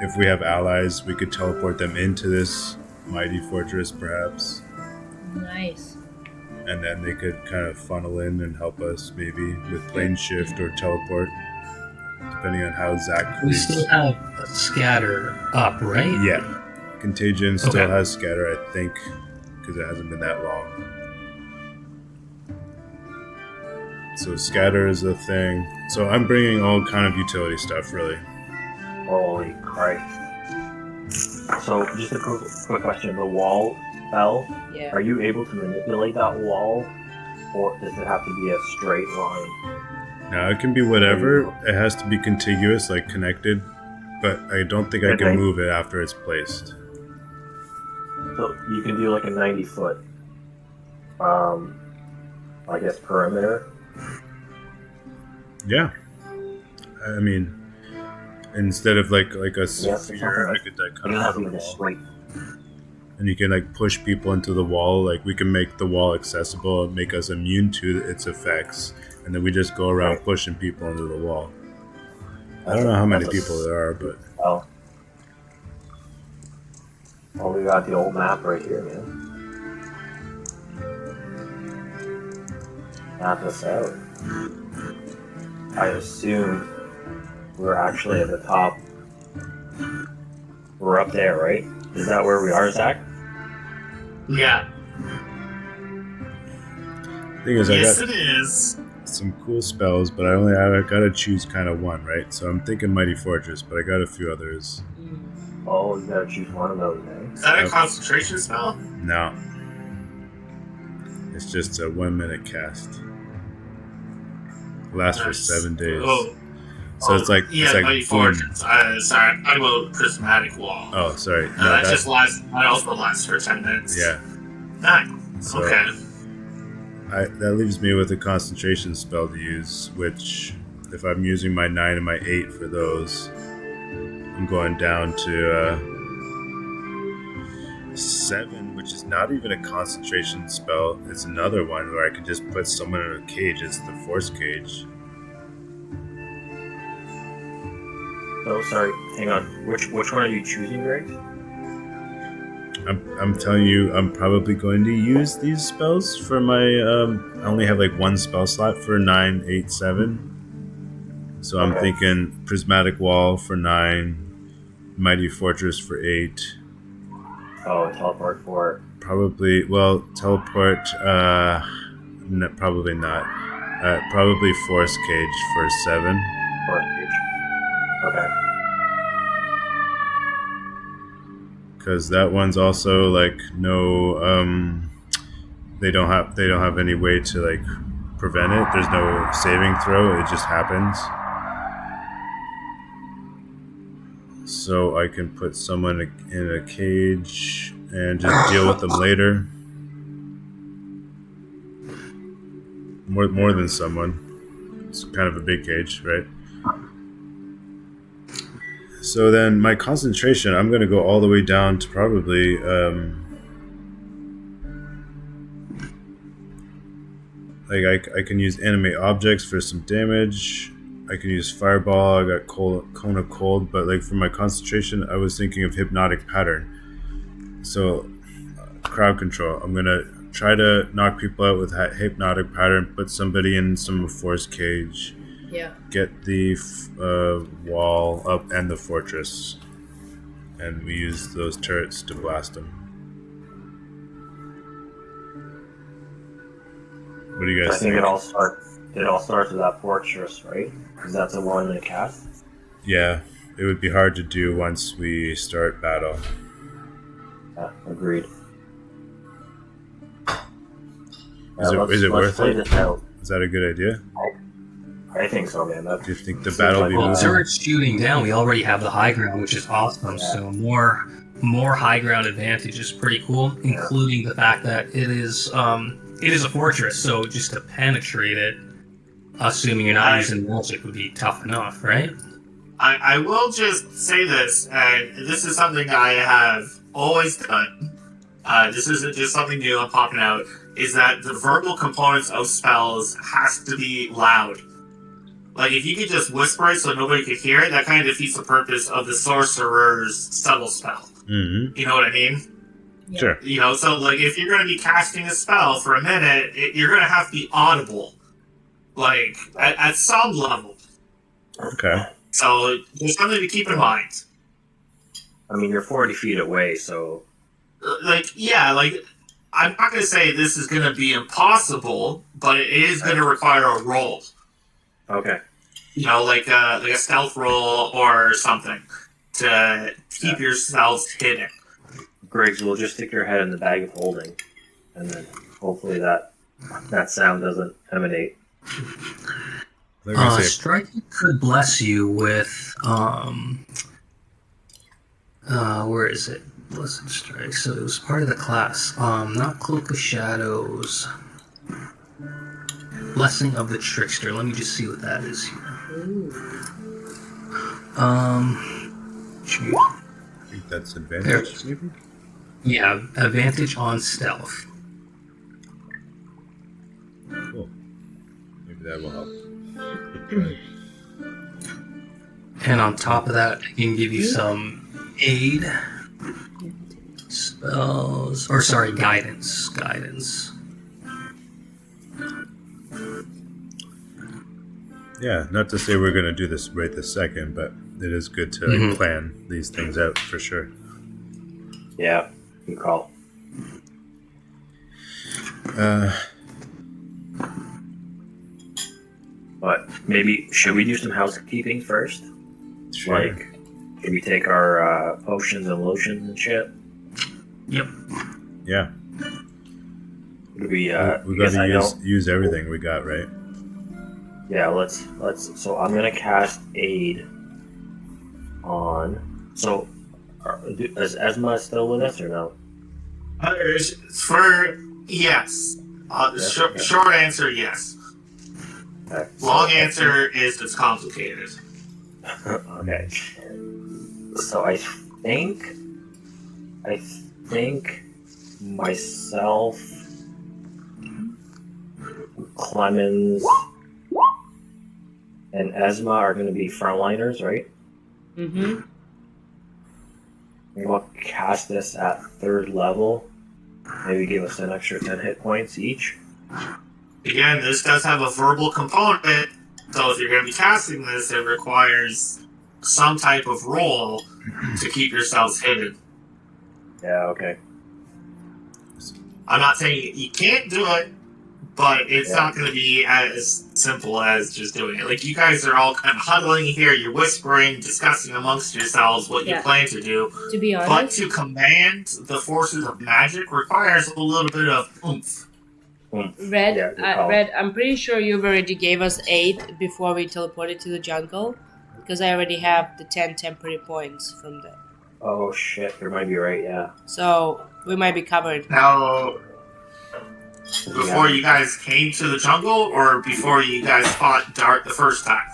If we have allies, we could teleport them into this mighty fortress perhaps. Nice. And then they could kind of funnel in and help us maybe with plane shift or teleport, depending on how Zach We reads. still have a scatter up, right? Yeah. Contagion still Okay. has scatter, I think, because it hasn't been that long. So scatter is a thing. So I'm bringing all kind of utility stuff, really. Holy Christ. So, just a quick question. The wall spell, Yeah. are you able to manipulate that wall? Or does it have to be a straight line? Now it can be whatever. It has to be contiguous, like connected. But I don't think I can Okay. move it after it's placed. So, you can do like a 90-foot, I guess, perimeter. Yeah. I mean, instead of like a Yes, sphere, I something could like It cut doesn't out have to the be a wall. straight. And you can like push people into the wall. Like we can make the wall accessible and make us immune to its effects, and then we just go around Right. pushing people into the wall. I don't know how many That's a people there are, but spell. Well, we got the old map right here, man. Map us out. I assume we're actually at the top. We're up there, right? Is that where we are, Zach? Yeah. thing is, Yes, I it is. got some cool spells, but I gotta choose kind of one, right? So I'm thinking Mighty Fortress, but I got a few others. Oh, you gotta choose one of those, eh? Is that a Yep. concentration spell? No, it's just a 1 minute cast. Lasts for Nice. 7 days. Oh, So it's like yeah, it's like Mighty boom. Fortress. Sorry, I wrote Prismatic Wall. Oh, sorry. No, that that, just lasts. That also lasts for 10 minutes. yeah. Nice. So Okay. that leaves me with a concentration spell to use, which if I'm using my 9 and my 8 for those, I'm going down to 7, which is not even a concentration spell. It's another one where I can just put someone in a cage. It's the Force Cage. Oh, sorry. Hang on. Which one are you choosing, Greg? I'm telling you, I'm probably going to use these spells for my. I only have like one spell slot for 9, 8, 7. So I'm Okay. thinking Prismatic Wall for 9, Mighty Fortress for 8. Oh, teleport for. Probably, well, teleport. Probably not. Probably Force Cage for 7. Force Cage. Okay. Because that one's also like no. They don't have any way to like prevent it. There's no saving throw. It just happens. So I can put someone in a cage and just deal with them later. More than someone. It's kind of a big cage, right? So then my concentration, I'm going to go all the way down to probably I can use animate objects for some damage. I can use fireball. I got cone of cold, but like for my concentration, I was thinking of hypnotic pattern. So crowd control. I'm going to try to knock people out with hypnotic pattern, put somebody in some force cage. Yeah. Get the wall up and the fortress, and we use those turrets to blast them. What do you I guys think think? it all starts with that fortress, right? Because that's the one in the cast. Yeah, it would be hard to do once we start battle. Yeah, agreed. Is Let's it worth play it? this out. Is that a good idea? I think so, man. Do you think the battle will be Well, moving? turrets shooting down, we already have the high ground, which is awesome. So more high ground advantage is pretty cool, including the fact that it is a fortress. So just to penetrate it, assuming you're not using magic, would be tough enough, right? I will just say this, and this is something I have always done. This isn't just something new I'm popping out, is that the verbal components of spells has to be loud. Like, if you could just whisper it so nobody could hear it, that kind of defeats the purpose of the sorcerer's subtle spell. Mm-hmm. You know what I mean? Yeah. Sure. You know, so, like, if you're going to be casting a spell for a minute, you're going to have to be audible. Like, at some level. Okay. So, there's something to keep in mind. I mean, you're 40 feet away, so Like, yeah, like, I'm not going to say this is going to be impossible, but it is going to require a roll. okay. You know, like a stealth roll or something to keep yourselves hidden. Griggs, we'll just stick your head in the bag of holding, and then hopefully that sound doesn't emanate. They're gonna say, Striking could bless you with where is it? Blessed Strike. So it was part of the class. Not Cloak of Shadows. Blessing of the Trickster. Let me just see what that is here. Gee. I think that's advantage, maybe? Yeah, advantage on stealth. Cool. Maybe that will help. And on top of that, I can give you some aid spells, or sorry, guidance. Yeah, not to say we're going to do this right this second, but it is good to like, plan these things out for sure. Yeah, good call. But maybe should we do some housekeeping first? Sure. Like, should we take our potions and lotions and shit? Yep. Yeah. We We got to use everything we got, right? Yeah, let's. So I'm gonna cast aid on. So, is Esma still with us or no? Yes. Yes, okay. Short answer, yes. Okay. Long answer is it's complicated. Okay. So I think myself, Clemens, and Esma are going to be frontliners, right? Mm-hmm. We're going to cast this at 3rd level. Maybe give us an extra 10 hit points each. Again, this does have a verbal component, so if you're going to be casting this, it requires some type of roll to keep yourselves hidden. Yeah, okay. I'm not saying you can't do it, but it's not going to be as simple as just doing it. Like, you guys are all kind of huddling here, you're whispering, discussing amongst yourselves what you plan to do. To be But honest, to command the forces of magic requires a little bit of oomph. Red, Yeah, good call. Red, I'm pretty sure you've already gave us 8 before we teleported to the jungle, because I already have the 10 temporary points from that. Oh shit, you might be right, yeah. So we might be covered. Now, before you guys came to the jungle, or before you guys fought Dart the first time?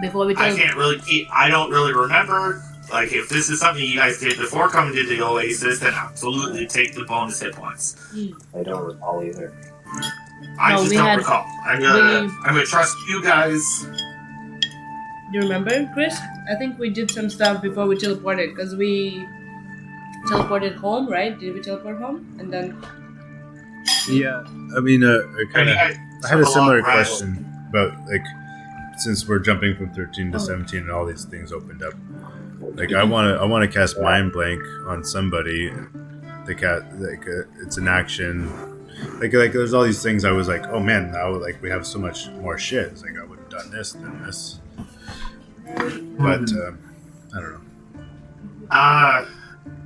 Before we I don't really remember. Like, if this is something you guys did before coming to the Oasis, then absolutely take the bonus hit points. I don't recall either. I No, just we don't had- recall. I'm gonna trust you guys. Do you remember, Chris? I think we did some stuff before we teleported, because we teleported home, right? Did we teleport home? And then... Yeah, I mean, I had a similar question about, like, since we're jumping from 13 to 17 and all these things opened up, Like I want to cast Mind Blank on somebody. It's an action. Like there's all these things I was like, oh man, now like we have so much more shit. It's like I would have done this, then this. But I don't know.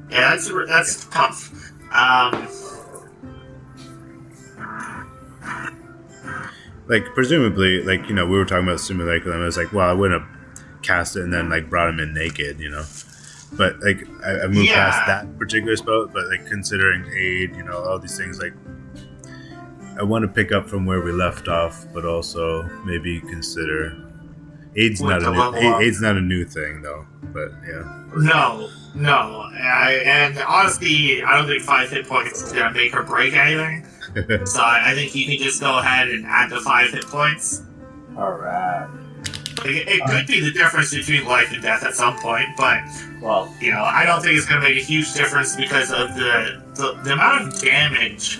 Yeah, that's tough. Like presumably, like we were talking about simulacrum. And I was like, well, I wouldn't have cast it and then like brought him in naked, But like I moved past that particular spell. But like considering aid, all these things, like I want to pick up from where we left off, but also maybe consider aid's not a new thing though. But yeah. No. And honestly, I don't think 5 hit points is gonna make or break anything. So I think you can just go ahead and add the 5 hit points. Alright. It could be the difference between life and death at some point, but I don't think it's going to make a huge difference because of the amount of damage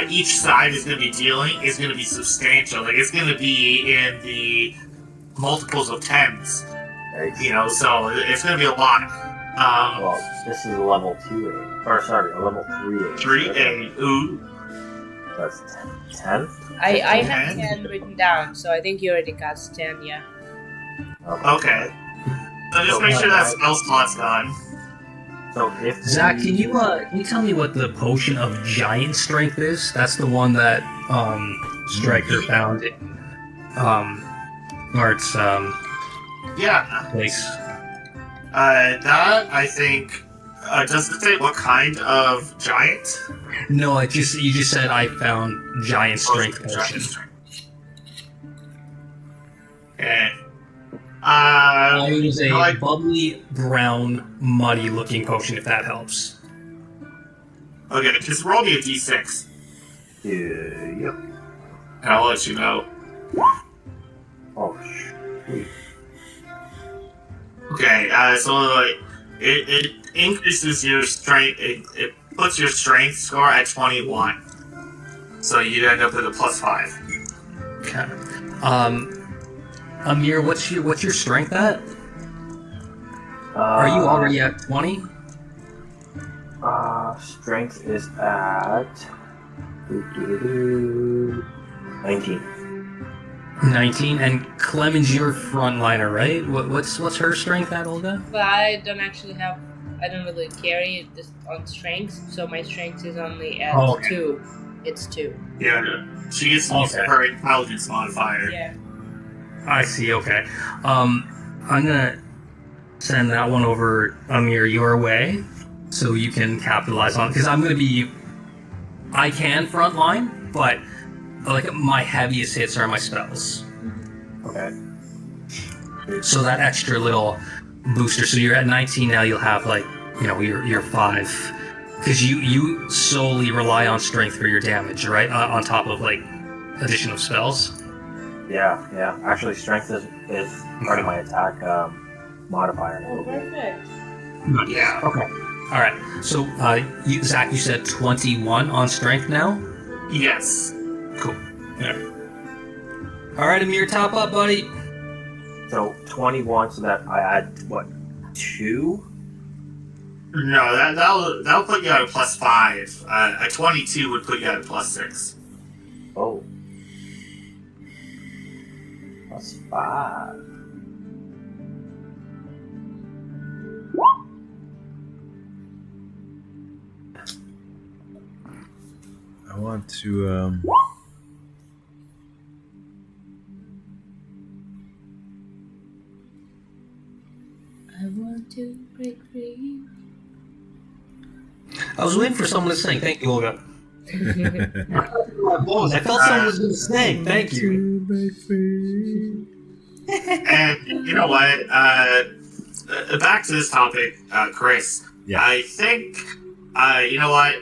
each side is going to be dealing is going to be substantial. Like it's going to be in the multiples of 10s. So it's going to be a lot. This is a level 2A. Or sorry, a level 3A. 3A. Ooh. That's 10? I have 10 written down, so I think you already cast 10, yeah. Okay. So just make sure that spell slot's gone. So if Zach, can you tell me what the potion of giant strength is? That's the one that Stryker found in Art's place. That I think does it say what kind of giant? No, you just said I found giant strength potion. Okay. It is a bubbly, brown, muddy-looking potion, if that helps. Okay, just roll me a d6. Yep. And I'll let you know. Oh, sweet. Okay, so it increases your strength. It puts your strength score at 21. So you'd end up with a +5. Okay. Amir, what's your strength at? Are you already at 20? Strength is at 19. 19, and Clemen's your frontliner, right? What's her strength at, Olga? But I don't really carry this on strength, so my strength is only at 2. It's 2. Yeah, she gets to use her intelligence modifier. Yeah. I see, okay. I'm gonna send that one over, Amir, your way, so you can capitalize on it, because I can frontline, but like my heaviest hits are my spells. Okay. So that extra little booster, so you're at 19 now, you'll have your 5, because you solely rely on strength for your damage, right? On top of addition of spells. Yeah. Actually, strength is part of my attack modifier. Oh, perfect. Yeah. Okay. All right. So, Zach, you said 21 on strength now? Yes. Cool. Yeah. All right, Amir, top up, buddy. So 21, so that I add, 2? No, that'll put you at a +5. A 22 would put you at a +6. Oh. +5. I want to I want to break free. I was waiting for someone to sing. Thank you, Olga. I felt someone was going to sing. Thank you. And you know what? Back to this topic, Chris. Yeah. I think, you know what?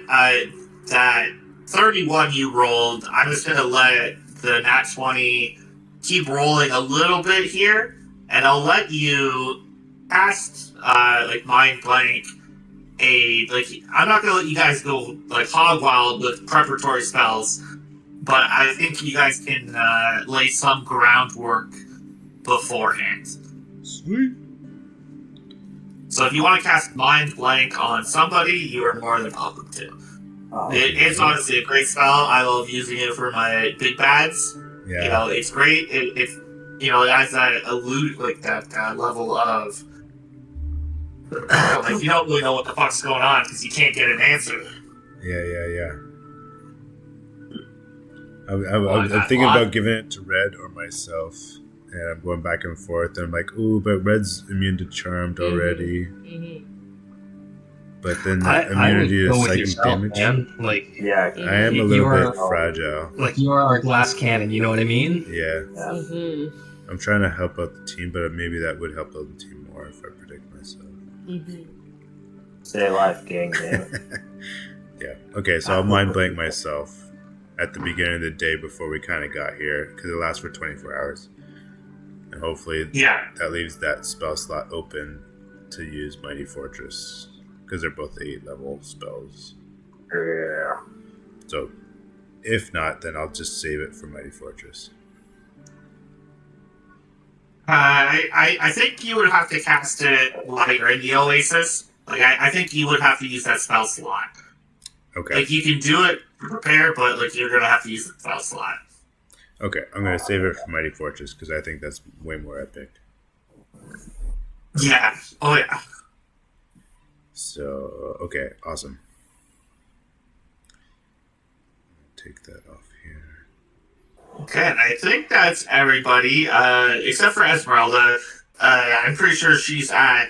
That 31 you rolled, I'm just going to let the nat 20 keep rolling a little bit here, and I'll let you cast, Mind Blank. I'm not going to let you guys go, hog wild with preparatory spells, but I think you guys can lay some groundwork beforehand. Sweet. So if you want to cast Mind Blank on somebody, you are more than welcome to. It's honestly a great spell. I love using it for my big bads. Yeah. You know, it's great. It has that that level of like you don't really know what the fuck's going on because you can't get an answer. Yeah. I'm thinking about giving it to Red or myself, and I'm going back and forth. And I'm like, ooh, but Red's immune to Charmed already. But then immunity to psychic damage. Man. Like, Yeah, I am a little bit fragile. Like, you are our glass cannon, you know what I mean? Yeah. Mm-hmm. I'm trying to help out the team, but maybe that would help out the team more if I protect myself. Stay alive, gang, damn it. Yeah. Okay, so I'll mind blank myself at the beginning of the day before we kind of got here, because it lasts for 24 hours. And hopefully that leaves that spell slot open to use Mighty Fortress, because they're both 8 level spells. Yeah. So if not, then I'll just save it for Mighty Fortress. I think you would have to cast it later in the Oasis. Like, I think you would have to use that spell slot. Okay. Like, you can do it, prepare, but, like, you're gonna have to use the spell slot. Okay, I'm gonna save it for Mighty Fortress, because I think that's way more epic. Yeah. Oh, yeah. So, okay, awesome. Take that off here. Okay, and I think that's everybody, except for Esmeralda. I'm pretty sure she's at,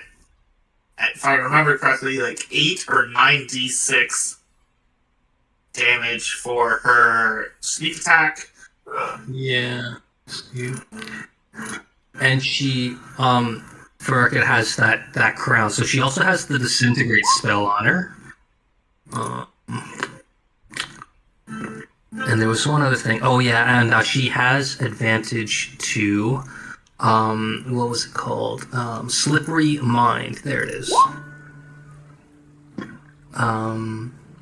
if I remember correctly, like 8 or 9d6 damage for her sneak attack. Yeah. And she, Farrakhan has that crown, so she also has the disintegrate spell on her. And there was one other thing. Oh yeah, and she has advantage to, what was it called? Slippery Mind. There it is.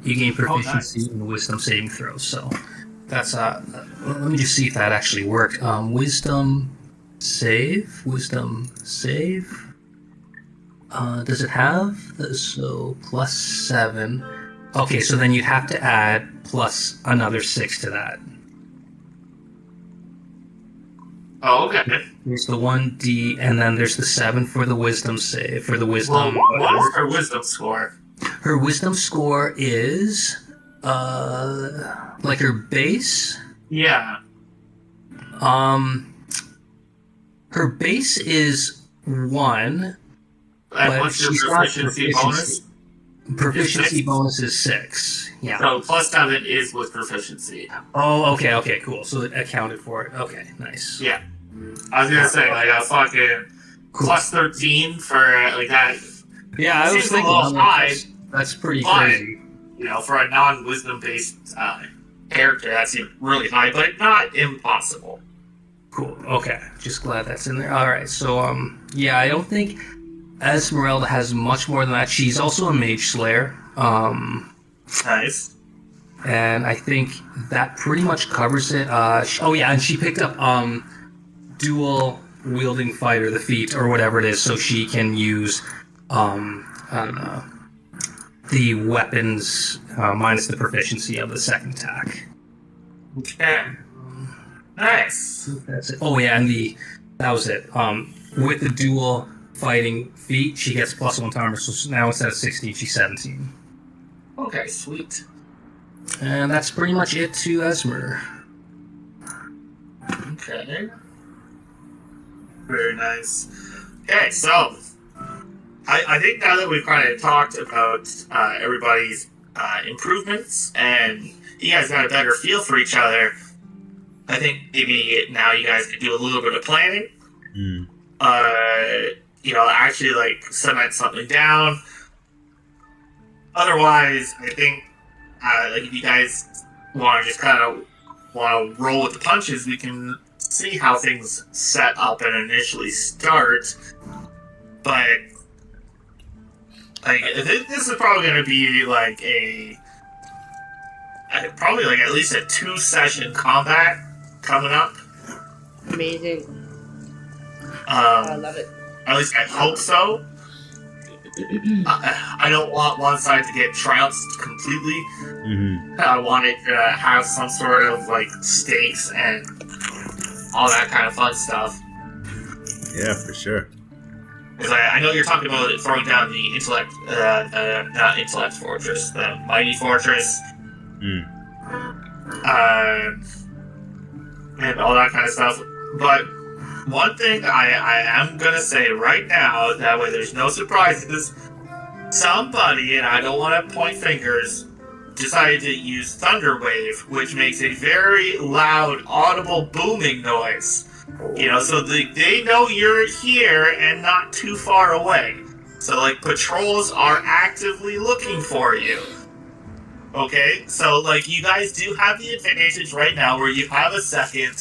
You gain proficiency in Wisdom saving throws. So that's let me just see if that actually worked. Wisdom save. Does it have so +7? Okay, so then you'd have to add plus another 6 to that. Oh, okay. There's the 1d, and then there's the 7 for the wisdom save. For the wisdom. Well, what is her wisdom score? Her wisdom score is, like her base. Yeah. Her base is 1. And what's your proficiency bonus? Proficiency bonus is 6. Yeah. So +7 is with proficiency. Oh, okay, cool. So it accounted for it. Okay, nice. Yeah. I was gonna say, like, a fucking Cool. +13 for, like, that. Yeah, I was Seems a thinking little high, that's pretty but, crazy. you know, for a non-wisdom based character, that seems really high, but not impossible. Cool. Okay. Just glad that's in there. All right. So, yeah, I don't think Esmeralda has much more than that. She's also a mage slayer. Nice. And I think that pretty much covers it. Oh yeah, and she picked up dual wielding fighter, the feat or whatever it is, so she can use the weapons minus the proficiency of the second attack. Okay. Nice. That's it. Oh yeah, and that was it. With the dual fighting feat, she gets +1 to armor, so now instead of 16, she's 17. Okay, sweet. And that's pretty much it to Esmer. Okay. Very nice. Okay, so I think now that we've kind of talked about everybody's improvements and you guys got a better feel for each other, I think maybe now you guys could do a little bit of planning. Actually like cement something down. Otherwise, I think if you guys want to just kind of want to roll with the punches, we can see how things set up and initially start. But like this is probably going to be like probably like at least a 2-session combat coming up. Amazing. I love it. At least I hope so. I don't want one side to get trounced completely. Mm-hmm. I want it to have some sort of like stakes and all that kind of fun stuff. Yeah, for sure. Because I know you're talking about throwing down the not intellect fortress, the mighty fortress, and all that kind of stuff. But one thing I am gonna say right now, that way there's no surprises, somebody, and I don't want to point fingers, decided to use Thunderwave, which makes a very loud, audible booming noise. You know, so they know you're here and not too far away. So, like, patrols are actively looking for you. Okay? So, like, you guys do have the advantage right now where you have a second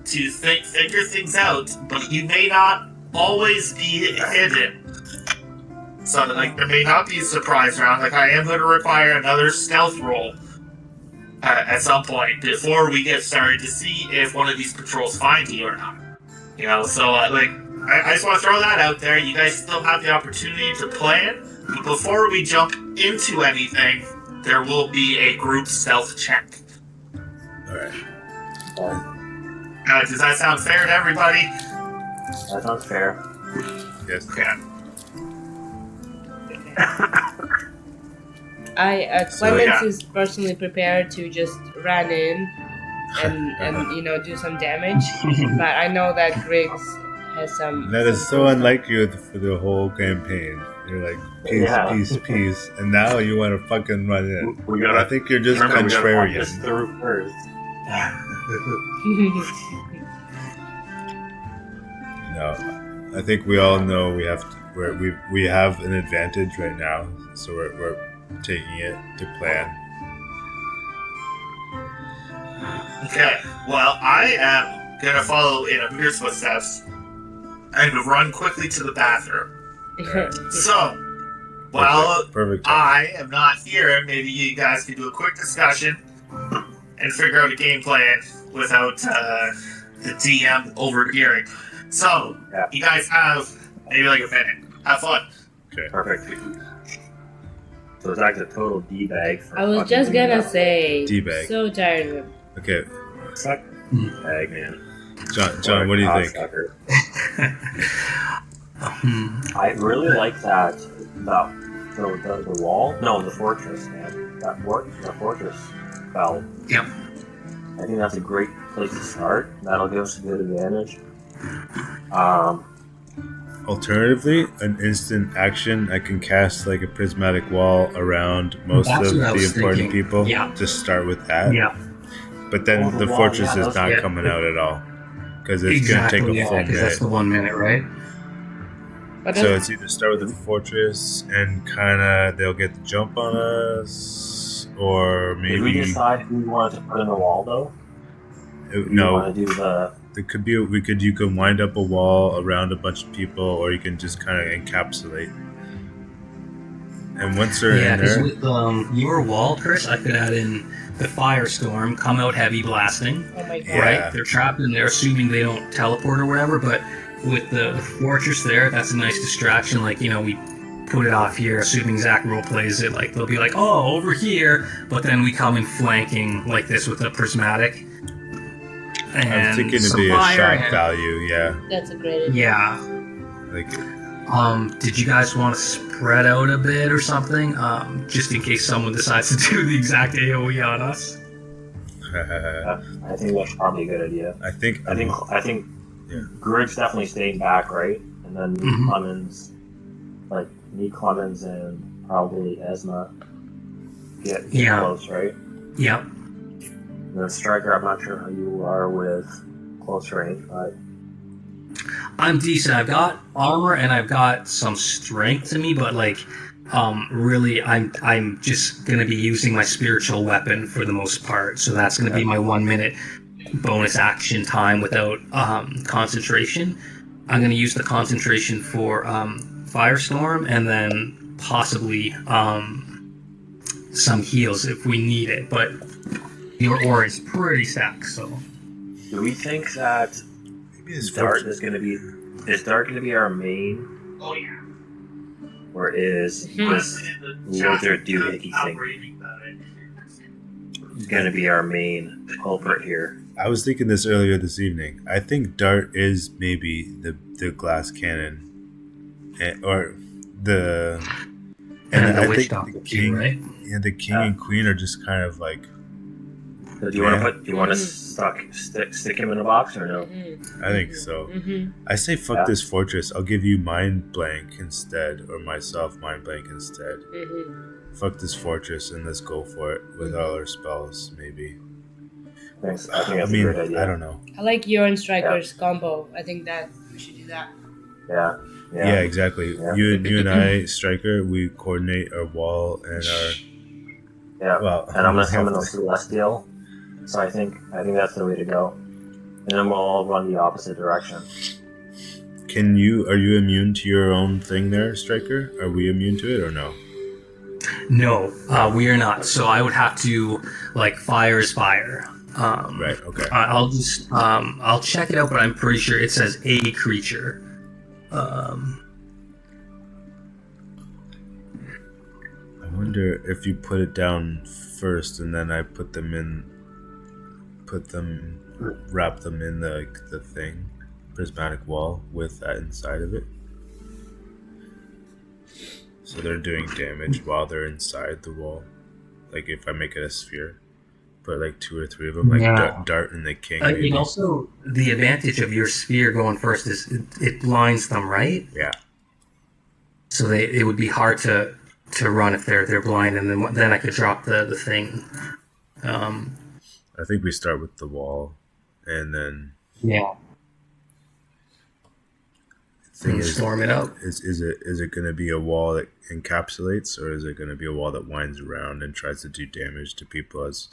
to figure things out, but you may not always be hidden. So, like, there may not be a surprise round. Like, I am going to require another stealth roll at some point before we get started to see if one of these patrols find you or not. You know, so, like, I just want to throw that out there. You guys still have the opportunity to plan, but before we jump into anything, there will be a group stealth check. Alright. Does that sound fair to everybody? That sounds fair. Yes. Okay. Clemens is personally prepared to just run in and you know, do some damage. But I know that Griggs has some. That is so unlike you for the whole campaign. You're like, peace, and now you want to fucking run in. We gotta, I think you're just remember, contrarian. We gotta walk this through first. No, I think we all know we have we have an advantage right now, so we're taking it to plan. Okay, well, I am gonna follow in Amir's footsteps and run quickly to the bathroom. So, while Perfect. I am not here, maybe you guys can do a quick discussion and figure out a game plan without the DM overhearing. So, you guys have maybe like a minute. Have fun. Okay. Perfect. So it's like a total D-bag. I was just gonna say, D-bag. so tired of it. Okay, Suck D-bag, man. John, what do you think? I really like that. The wall? No, the fortress, man. The fortress spell. Yep. I think that's a great place to start. That'll give us a good advantage. Alternatively, an instant action, I can cast like a prismatic wall around most That's of what I the was important thinking. people. Yeah. Just start with that. Yeah. But then Oh, the the wall, fortress yeah, is not yeah. coming out at all. Because it's Exactly. going to take a full because that's minute. the 1 minute, right? But So it's either start with the fortress and kind of they'll get the jump on us, or Did we maybe decide who we wanted to put in the wall, though? We no. want to do the... There could be you can wind up a wall around a bunch of people, or you can just kind of encapsulate. And once they're Yeah, in because there, with your wall, Chris, I could add in the firestorm, come out heavy blasting. oh my god. Yeah. Right? They're trapped in there, assuming they don't teleport or whatever. But with the fortress there, that's a nice distraction. Like, you know, we put it off here, assuming Zach role plays it. Like, they'll be like, oh, over here. But then we come in flanking like this with a prismatic. And I was thinking it'd some be a fire shock and- value. Yeah, That's a great idea. Yeah. like Did you guys want to spread out a bit or something? Just in case someone decides to do the exact AoE on us? I think that's probably a good idea. I think Yeah. Griggs definitely staying back, right? And then Mhm. Clemens, like me, Clemens, and probably Esma get Yeah. close, right? Yep. And then Striker, I'm not sure how you are with close range, but I'm decent. I've got armor and I've got some strength to me, but like, really, I'm just gonna be using my spiritual weapon for the most part. So that's gonna be my 1 minute bonus action time without concentration. I'm gonna use the concentration for firestorm and then possibly some heals if we need it. But your aura is pretty stacked, so. do we think that maybe it's Dart is going to be our main Oh yeah. or is this lizard doohickey thing going to be our main culprit here? I was thinking this earlier this evening. I think Dart is maybe the glass cannon, or the And the I witch think doctor the too, king, right? yeah, the king and queen are just kind of like. So do you want to put? Do you want to stick him in a box or no? I think so. Mm-hmm. I say fuck this fortress. I'll give you mind blank instead, or myself mind blank instead. Mm-hmm. Fuck this fortress and let's go for it with all our spells, maybe. Thanks. I think I that's mean, a great idea. I don't know. I like your and Striker's combo. I think that we should do that. Yeah. Yeah, exactly. Yeah. You and I, Striker, we coordinate our wall and our. Yeah. Well, And I'm gonna summon a Celestial. So I think that's the way to go. And then we'll all run the opposite direction. Are you immune to your own thing there, Striker? Are we immune to it or no? No, we are not. So I would have to like fire is fire. Right. Okay. I'll just I'll check it out, but I'm pretty sure it says a creature. I wonder if you put it down first and then I wrap them in the thing, prismatic wall with that inside of it. So they're doing damage while they're inside the wall. Like if I make it a sphere, put like 2 or 3 of them, like Dart and the king. Maybe. And also, the advantage of your sphere going first is it blinds them, right? Yeah. So it would be hard to run if they're blind, and then I could drop the thing. I think we start with the wall, and then and storm it out. Is it going to be a wall that encapsulates, or is it going to be a wall that winds around and tries to do damage to people as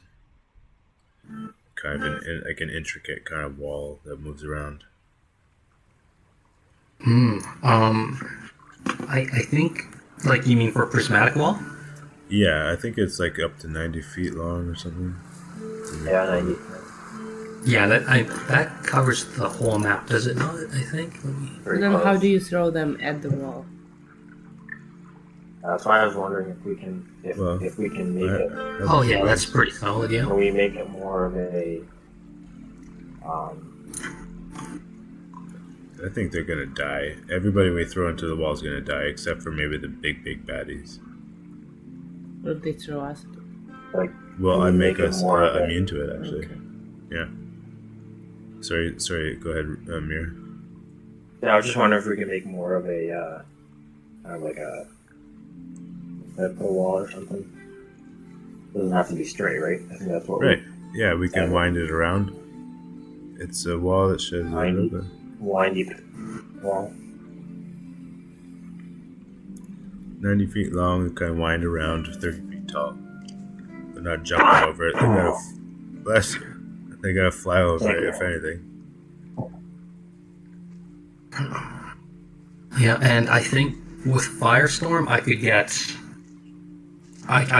kind of like an intricate kind of wall that moves around? I think, like, you mean for a prismatic wall? Yeah, I think it's like up to 90 feet long or something. Yeah, 90. Yeah, that covers the whole map, does it not? I think. But then how do you throw them at the wall? That's why I was wondering if we can make it. Oh yeah, that's pretty solid. Yeah. Can we make it more of a? I think they're gonna die. Everybody we throw into the wall is gonna die, except for maybe the big baddies. What if they throw us? Well, I make us more immune to it, actually. Okay. Yeah. Sorry. Go ahead, Amir. Yeah, I was just wondering if we could make more of a, like a wall or something. Doesn't have to be straight, right? I think that's what. Right. Yeah, we can wind it around. It's a wall that sheds a little bit. Windy wall. 90 feet long, it can wind around 30 feet tall. They're not jumping over it. They gotta fly over it, if anything. Yeah, and I think with Firestorm, I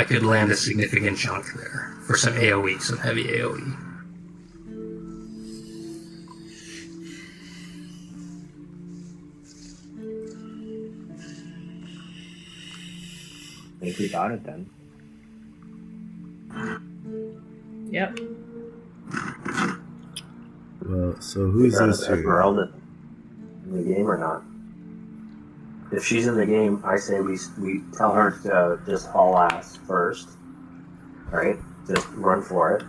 could land a significant chunk there for some AoE, some heavy AoE. I think we got it then. Yep. Well, so who's this here? Esmeralda in the game or not? If she's in the game, I say we tell her to just haul ass first, right? Just run for it.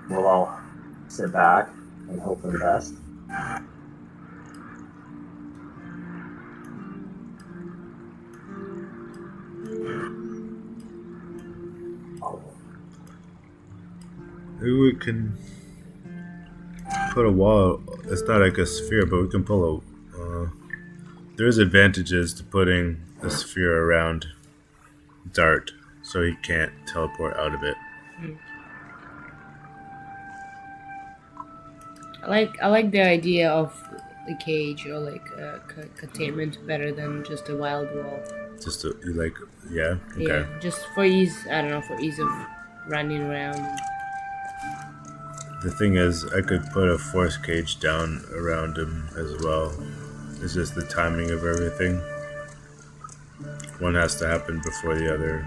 We'll all sit back and hope for the best. Maybe we can put a wall. It's not like a sphere, but we can pull a. There's advantages to putting a sphere around Dart, so he can't teleport out of it. I like the idea of the cage or like containment better than just a wild wall. Just to, like, yeah, okay. Yeah, just for ease. I don't know, for ease of running around. The thing is, I could put a force cage down around him as well. It's just the timing of everything. One has to happen before the other.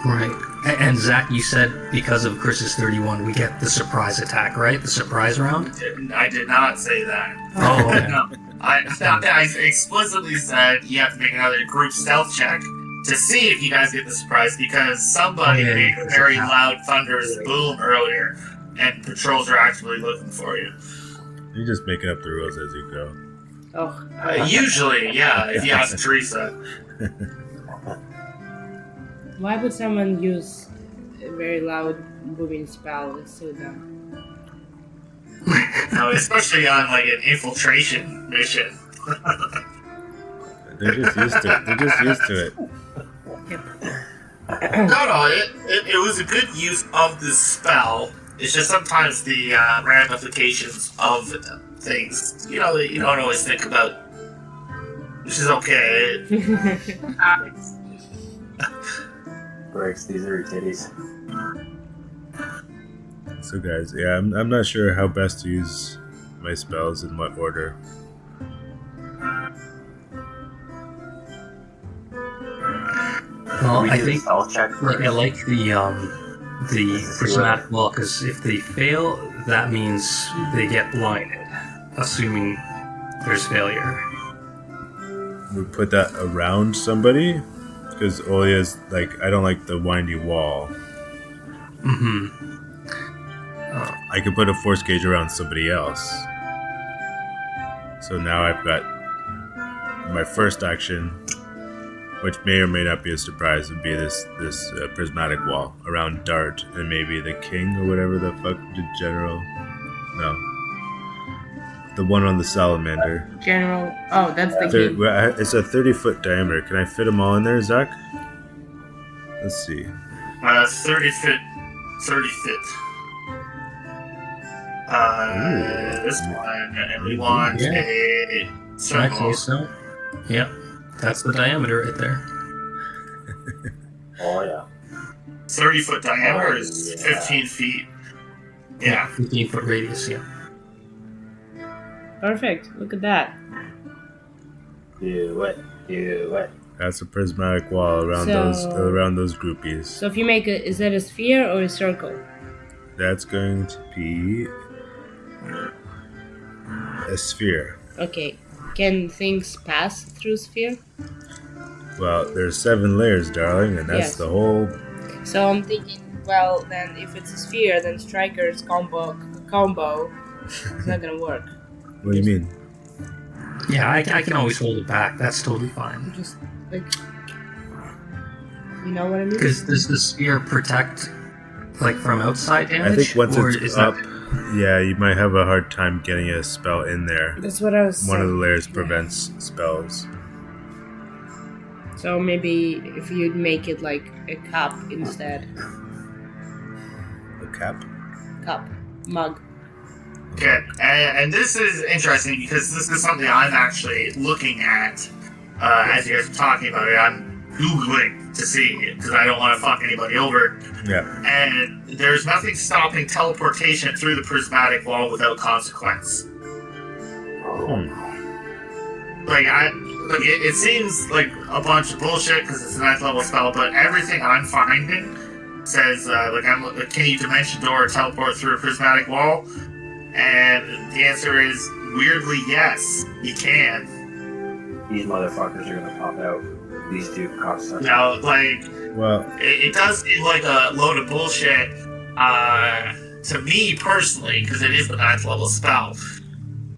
Right. And Zach, you said because of Chris's 31, we get the surprise attack, right? The surprise round? I did not say that. Oh, okay. No. I explicitly said you have to make another group stealth check to see if you guys get the surprise, because somebody made a very loud thunderous boom earlier, and patrols are actually looking for you. You're just making up the rules as you go. Oh. Usually, yeah, if you ask Teresa. Why would someone use a very loud booming spell? It's so dumb. No, especially on like an infiltration mission. They're just used to it. They're just used to it. No, it was a good use of the spell. It's just sometimes the ramifications of things, you know, that you don't always think about. Which is okay. Breaks, these are your titties. So guys, yeah, I'm not sure how best to use my spells in what order. Well, We I do a think stealth check I first. like the prismatic wall, because if they fail, that means they get blinded, assuming there's failure. We put that around somebody because Olia's like, I don't like the windy wall. Mm-hmm. I could put a force gauge around somebody else. So now I've got my first action, which may or may not be a surprise, would be this prismatic wall around Dart and maybe the king or whatever the fuck, the general. No, the one on the salamander. General. Oh, that's the key. It's a 30-foot diameter. Can I fit them all in there, Zach? Let's see. 30 feet. This one, and we want a circle. Okay, so yeah, that's the diameter right there. Oh, yeah. 30-foot diameter is 15 feet. Yeah. 15-foot radius. Yeah. Perfect. Look at that. Do it. That's a prismatic wall around those groupies. So if you make is that a sphere or a circle? That's going to be a sphere. Okay. Can things pass through sphere? Well, there's 7 layers, darling, and that's Yes. the whole. So I'm thinking, well, then if it's a sphere, then Striker's combo is not gonna work. What do you mean? Yeah, I can always hold it back. That's totally fine. Just like, you know what I mean? Because does the sphere protect, like, from outside damage? I think once or it's is up, that... yeah, you might have a hard time getting a spell in there. That's what I was One of the saying. layers prevents spells. So maybe if you'd make it like a cup instead. A cap? Cup. Mug. Okay, and this is interesting because this is something I'm actually looking at as you guys are talking about it. I'm Googling to see because I don't want to fuck anybody over. Yeah. And there's nothing stopping teleportation through the prismatic wall without consequence. Like, it seems like a bunch of bullshit because it's a 9th level spell, but everything I'm finding says, can you dimension door or teleport through a prismatic wall? And the answer is, weirdly, yes, you can. These motherfuckers are gonna pop out. These two cocksuckers. Now, like, Well, it does seem like a load of bullshit to me personally, because it is the 9th level spell.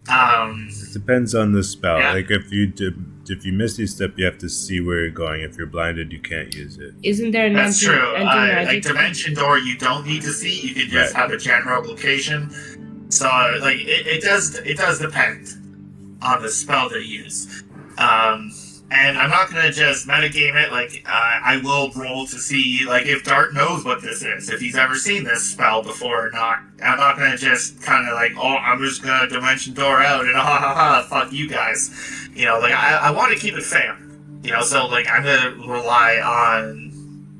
it depends on the spell. Yeah. Like if you Misty Step, you have to see where you're going. If you're blinded, you can't use it. Isn't there an That's true. Like anti-magic? Dimension Door, you don't need to see. You can just Right. have a general location. So, like, it does depend on the spell they use. And I'm not gonna just metagame it. Like, I will roll to see, like, if Dart knows what this is, if he's ever seen this spell before or not. I'm not gonna just kind of like, oh, I'm just gonna Dimension Door out and fuck you guys. You know, like, I want to keep it fair. You know, so, like, I'm gonna rely on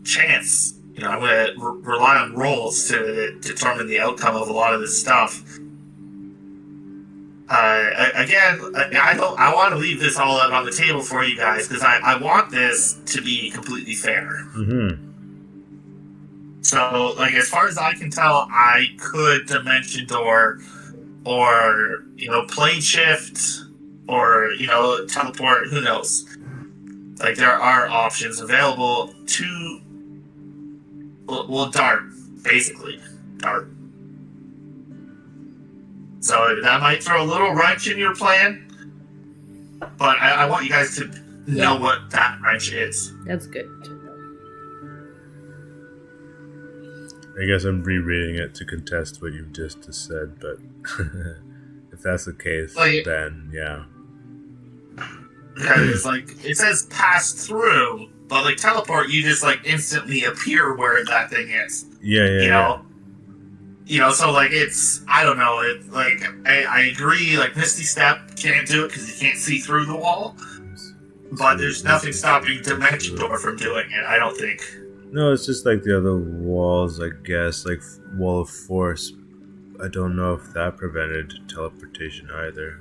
chance. You know, I'm gonna rely on rolls to determine the outcome of a lot of this stuff. Again, I don't. I want to leave this all up on the table for you guys because I want this to be completely fair. Mm-hmm. So, like, as far as I can tell, I could dimension door, or plane shift, or teleport. Who knows? Like, there are options available to dart, basically dart. So that might throw a little wrench in your plan, but I want you guys to know what that wrench is. That's good. I guess I'm rereading it to contest what you've just said, but if that's the case, then yeah. Because it says pass through, but like teleport, you just instantly appear where that thing is. Yeah. So it's, I don't know. I agree. Like Misty Step can't do it because you can't see through the wall. But there's nothing stopping Dimension Door from doing it. I don't think. No, it's just like the other walls, I guess, like Wall of Force. I don't know if that prevented teleportation either.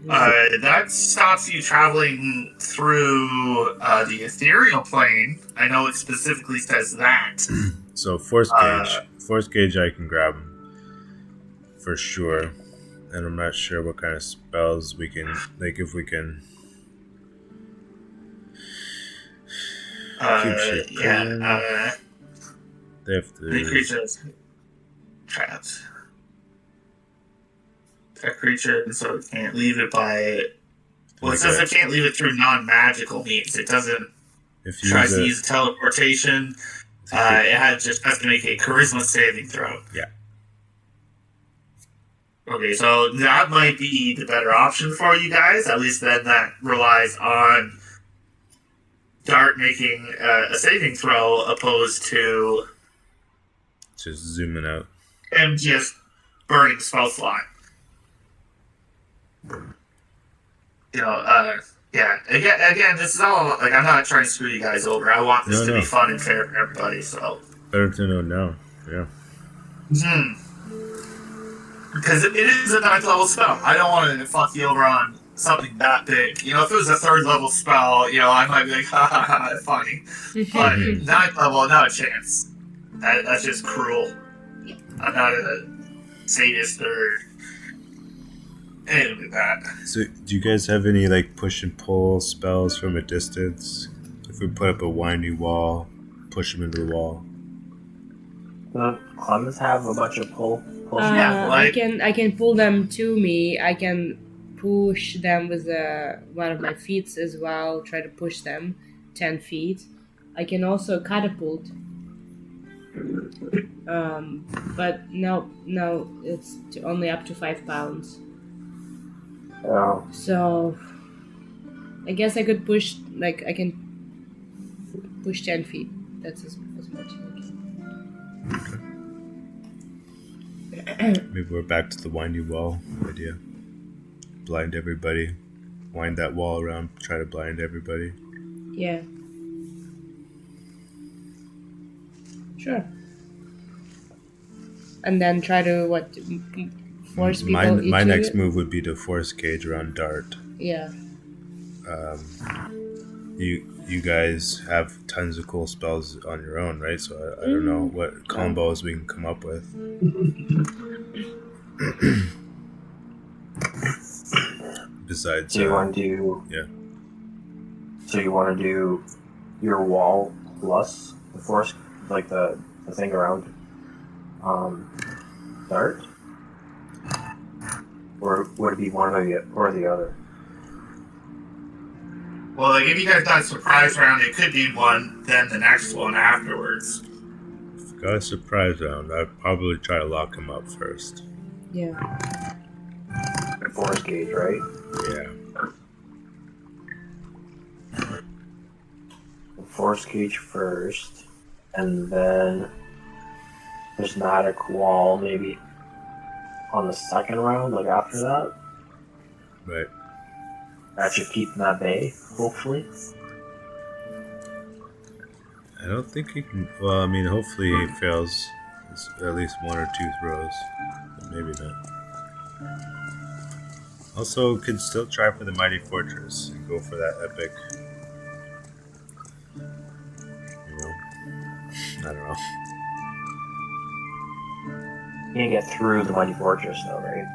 That stops you traveling through the ethereal plane. I know it specifically says that. So Force Gauge, I can grab for sure, and I'm not sure what kind of spells we can, if we can. They have to. The creature's trapped. That creature, so it can't leave it by. Well, it says it can't leave it through non-magical means. It doesn't try to use teleportation. It just has to make a charisma saving throw. Yeah. Okay, so that might be the better option for you guys. At least then that relies on Dart making a saving throw opposed to just zooming out and just burning spell slot. Yeah. Again, this is all I'm not trying to screw you guys over. I want this to be fun and fair for everybody. So better to know now. Yeah. Because it is a 9th level spell. I don't want to fuck you over on something that big. If it was a 3rd level spell, I might be like, ha ha ha, funny. But 9th level, not a chance. That's just cruel. I'm not a sadist or anything like that. So, do you guys have any push and pull spells from a distance? If we put up a windy wall, push them into the wall. The Clemens have a bunch of pull. I can pull them to me. I can push them with one of my feet as well. Try to push them 10 feet. I can also catapult. But no, it's only up to 5 pounds. Oh. So I guess I could push. I can push 10 feet. That's as much as I can. Maybe we're back to the windy wall idea. Blind everybody. Wind that wall around. Try to blind everybody. Yeah. Sure. And then try to force people. My next move would be to force gauge around Dart. Yeah. You guys have tons of cool spells on your own, right? So I don't know what combos we can come up with. Besides, so you want to do? Yeah. So you want to do your wall plus the force, the thing around Dart, or would it be one or the other? Well, if you guys got a surprise round, it could be one, then the next one afterwards. If I got a surprise round, I'd probably try to lock him up first. Yeah. The force gauge, right? Yeah. The force gauge first, and then prismatic wall maybe on the second round, after that. Right. That should keep him at bay, hopefully. I don't think he can. Well, I mean, hopefully he fails at least 1 or 2 throws. But maybe not. Also, could still try for the mighty fortress and go for that epic. You know, I don't know. You can't get through the mighty fortress, though, right?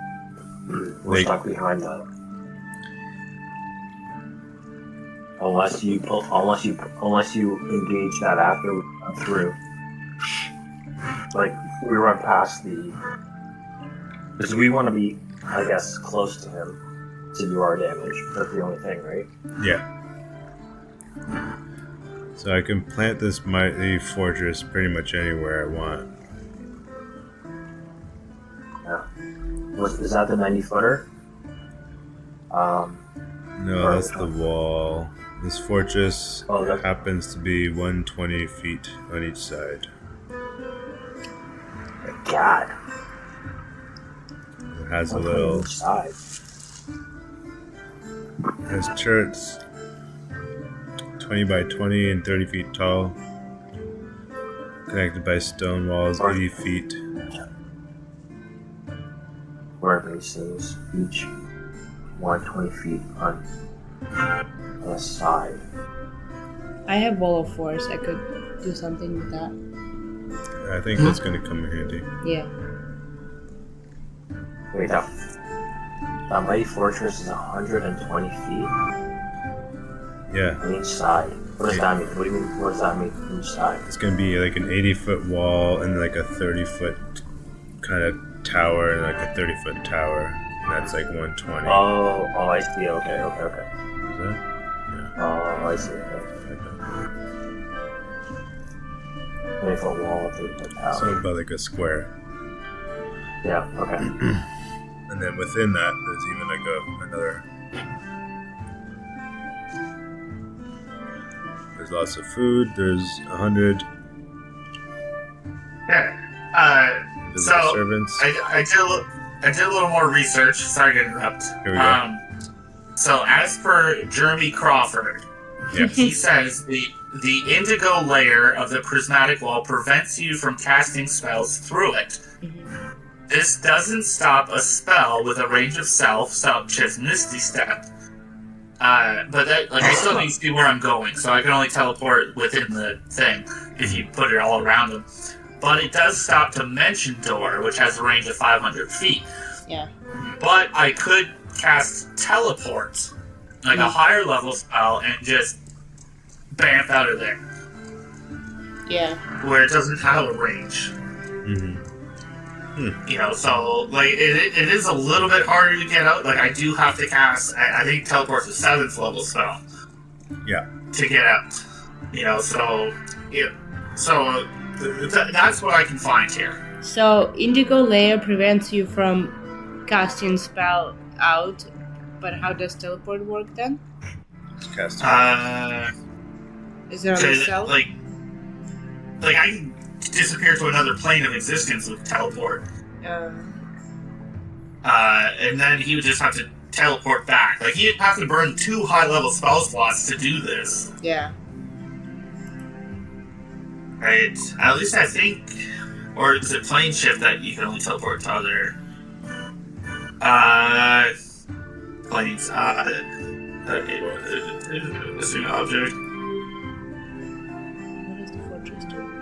We're stuck behind that. Unless you engage that after we run through. Like we run past because we want to be, I guess, close to him to do our damage. That's the only thing, right? Yeah. So I can plant this mighty fortress pretty much anywhere I want. Yeah. Is that the 90-footer? No, that's the wall. This fortress happens to be 120 feet on each side. God. It has a little. Side. It has turrets 20 by 20 and 30 feet tall, connected by stone walls 80 feet. Where these things each 120 feet on the side. I have Wall of Force. I could do something with that. I think that's going to come in handy. Yeah. Wait, that mighty fortress is 120 feet Yeah. on each side. What does that mean? What do you mean? What does that mean on each side? It's going to be like an 80-foot wall and like a 30-foot kind of tower and like a 30-foot tower. And that's like 120. Oh, I see. Okay. Is that? Yeah. Oh, I see. Okay. Like that. 20-foot wall, 30-foot tower. So about like a square. Yeah. Okay. And then within that, there's even like another. There's lots of food. There's 100 Yeah. visitor So servants. I did a little more research. Sorry to interrupt. Here we go. So as per Jeremy Crawford, Yeah. he says the indigo layer of the prismatic wall prevents you from casting spells through it. This doesn't stop a spell with a range of self, such as Misty Step. But that, like, I still need to see where I'm going, so I can only teleport within the thing if you put it all around them. But it does stop Dimension Door, which has a range of 500 feet. Yeah. But I could cast Teleport, like a higher level spell, and just bamf out of there, Yeah. where it doesn't have a range. Mm-hmm. You know, so, like, it is a little bit harder to get out. Like, I do have to cast, I think Teleport's a 7th level spell. Yeah. To get out. You know, so, yeah. So, that's what I can find here. So indigo layer prevents you from casting spell out, but how does teleport work then? Just cast. Is it on the cell? Like I can disappear to another plane of existence with teleport. And then he would just have to teleport back. Like, he'd have to burn 2 high-level spell slots to do this. Yeah. Right? At least I think... Or is it plane shift that you can only teleport to other... planes. Missing object. What is the fortress doing?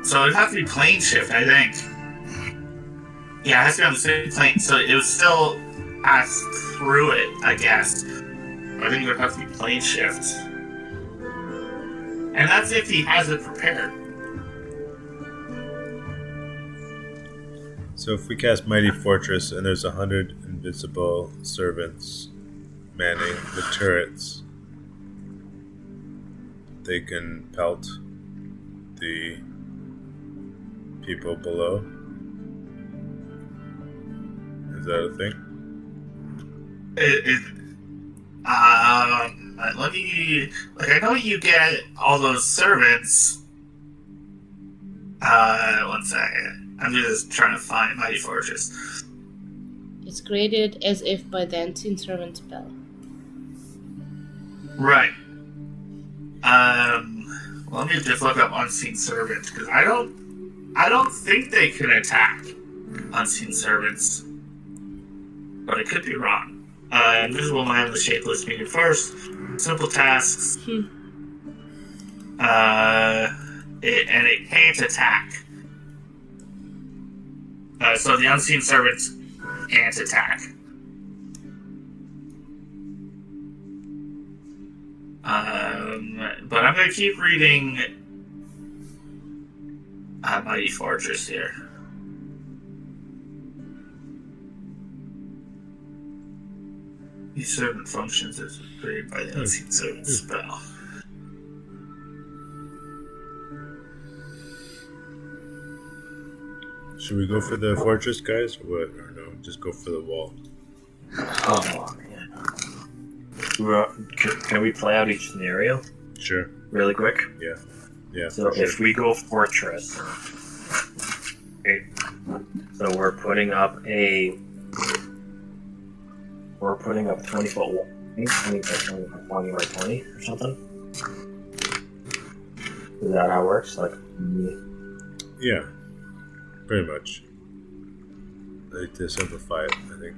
So it'd have to be plane shift, I think. Yeah, it has to be on the same plane, so it would still pass through it, I guess. I think it would have to be plane shift. And that's if he has it prepared. So if we cast Mighty Fortress and there's 100 invisible servants manning the turrets, they can pelt the people below. Is that a thing? Let me... Like, I know you get all those servants... one second. I'm just trying to find Mighty Fortress. It's created as if by the Unseen Servant spell. Right. Let me just look up Unseen Servant, because I don't think they can attack Unseen Servants. but I could be wrong. Invisible, mindless, shapeless, medium force, simple tasks. And it can't attack. So the unseen servant can't attack. But I'm going to keep reading Mighty Fortress here. The servant functions as created by the unseen servant spell. Should we go for the fortress, guys, or what? Or no, just go for the wall? Oh, man. Can we play out each scenario Sure. really quick? Yeah. Yeah. So for sure. if we go fortress, okay, so we're putting up 20 foot wall, 20 by 20 by 20 by 20 or something. Is that how it works? Like, Yeah. Pretty much. Like to simplify it, I think.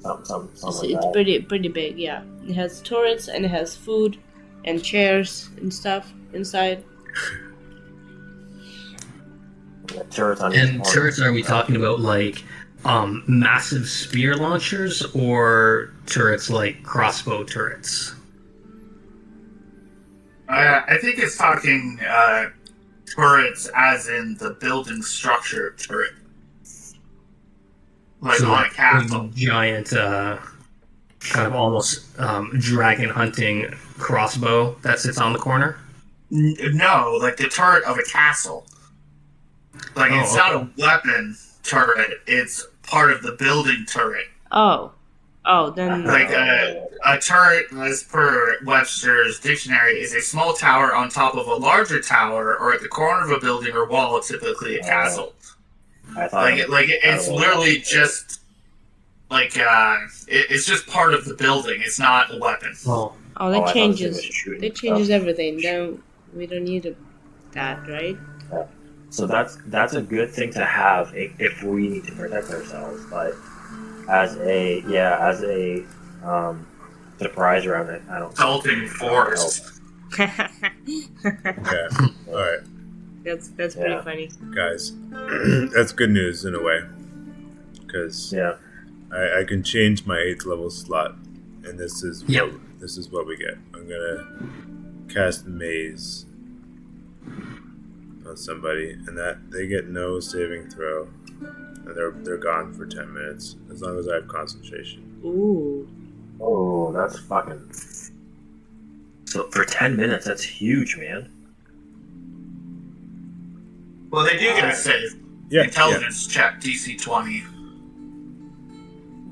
something It's, like it's that. pretty big, yeah. It has turrets and it has food and chairs and stuff inside. Like turrets on each And corner. turrets, are we talking about like massive spear launchers or turrets like crossbow turrets? I think it's talking turrets as in the building structure turret. Like So on a like castle. giant, kind of almost dragon hunting crossbow that sits on the corner. No, like the turret of a castle. Like Oh, it's not a weapon turret, it's part of the building turret. Oh, then Like a turret, as per Webster's dictionary, is a small tower on top of a larger tower or at the corner of a building or wall, typically a castle. I thought It's literally just like it's just part of the building. It's not a weapon. Well, oh I that thought changes. it was shooting That changes stuff. everything. Then we don't need that, right? So that's a good thing to have if we need to protect ourselves. But as a surprise around it, I don't. Assaulting forest. Okay. Alright, That's pretty Yeah. funny. guys. That's good news in a way. Because Yeah. I can change my 8th level slot. And this is Yep. what we get. I'm gonna cast Maze on somebody, and that they get no saving throw. And they're gone for 10 minutes. As long as I have concentration. Ooh. Oh, that's fucking. So for 10 minutes, that's huge, man. Well, they do get a save. Yeah. Intelligence check, DC 20.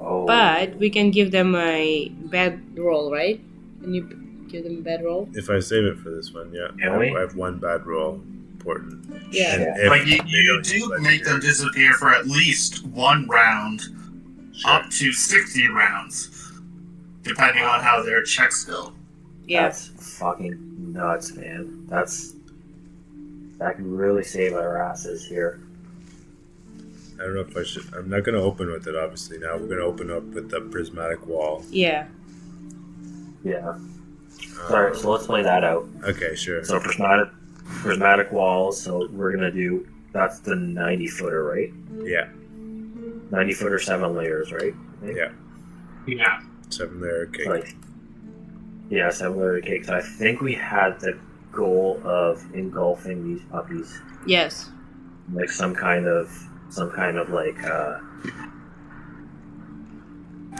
Oh. But we can give them a bad roll, right? Can you give them a bad roll? If I save it for this one, yeah. Can we? I have one bad roll. Important. Yeah. And Yeah. if But you they don't do use make them disappear for at least one round, Sure. up to 60 rounds, depending on how their checks go. Yeah. That's fucking nuts, man. That could really save our asses here. I don't know if I should. I'm not going to open with it, obviously. Now we're going to open up with the prismatic wall. Yeah. Yeah. Sorry, so let's play that out. Okay, sure. So prismatic walls. So we're gonna do. That's the 90 footer, right? Yeah, 90 footer, 7 layers, right? Yeah. Yeah. 7-layer cake. Like, yeah, 7 layer cake. So I think we had the goal of engulfing these puppies, Yes. like some kind of like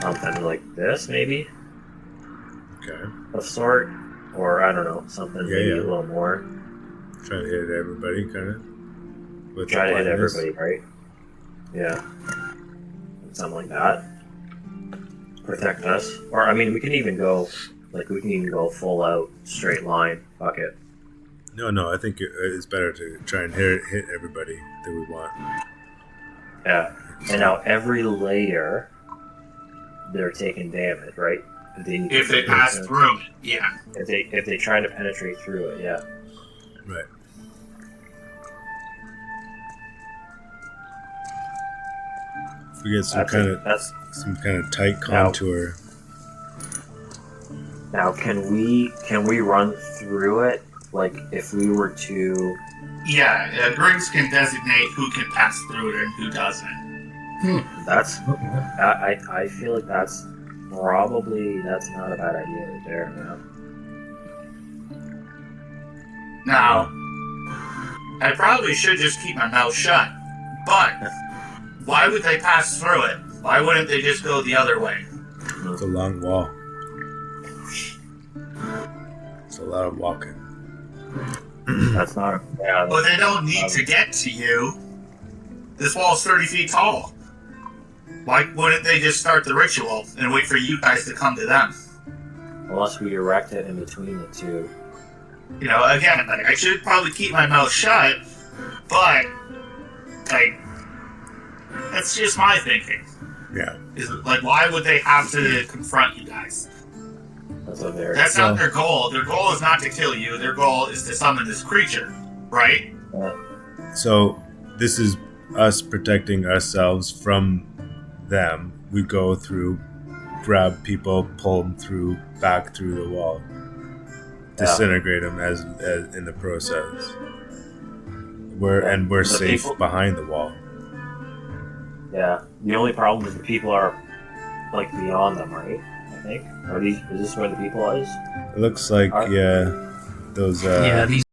something like this, maybe Okay. of sort, or I don't know, something maybe Yeah. a little more. Trying to hit everybody, kind of. With Try to the hit blindness. everybody, right? Yeah, something like that. Protect us, or I mean, we can even go full out straight line. Fuck it. No, I think it's better to try and hit everybody that we want. Yeah, and now every layer, they're taking damage, right? If they pass through it, yeah. If they try to penetrate through it, yeah. Right. We get some kind of tight contour. Now, can we run through it? Like, if we were to... Yeah, Griggs can designate who can pass through it and who doesn't. That's... I feel like that's not a bad idea right there, you know? Now, I probably should just keep my mouth shut, but why would they pass through it? Why wouldn't they just go the other way? It's a long wall. It's a lot of walking. That's not... Yeah, But they don't need to get to you. This wall's 30 feet tall. Why wouldn't they just start the ritual and wait for you guys to come to them? unless we erect it in between the two. You know, again, like, I should probably keep my mouth shut, but, like, that's just my thinking. Yeah. Is like, why would they have to confront you guys? That's not their goal. Their goal is not to kill you. Their goal is to summon this creature, right? So this is us protecting ourselves from them. We go through, grab people, pull them through, back through the wall, disintegrate them as in the process. We're safe behind the wall. Yeah. The only problem is the people are like beyond them, right? I think. Is this where the people is? It looks like those yeah, these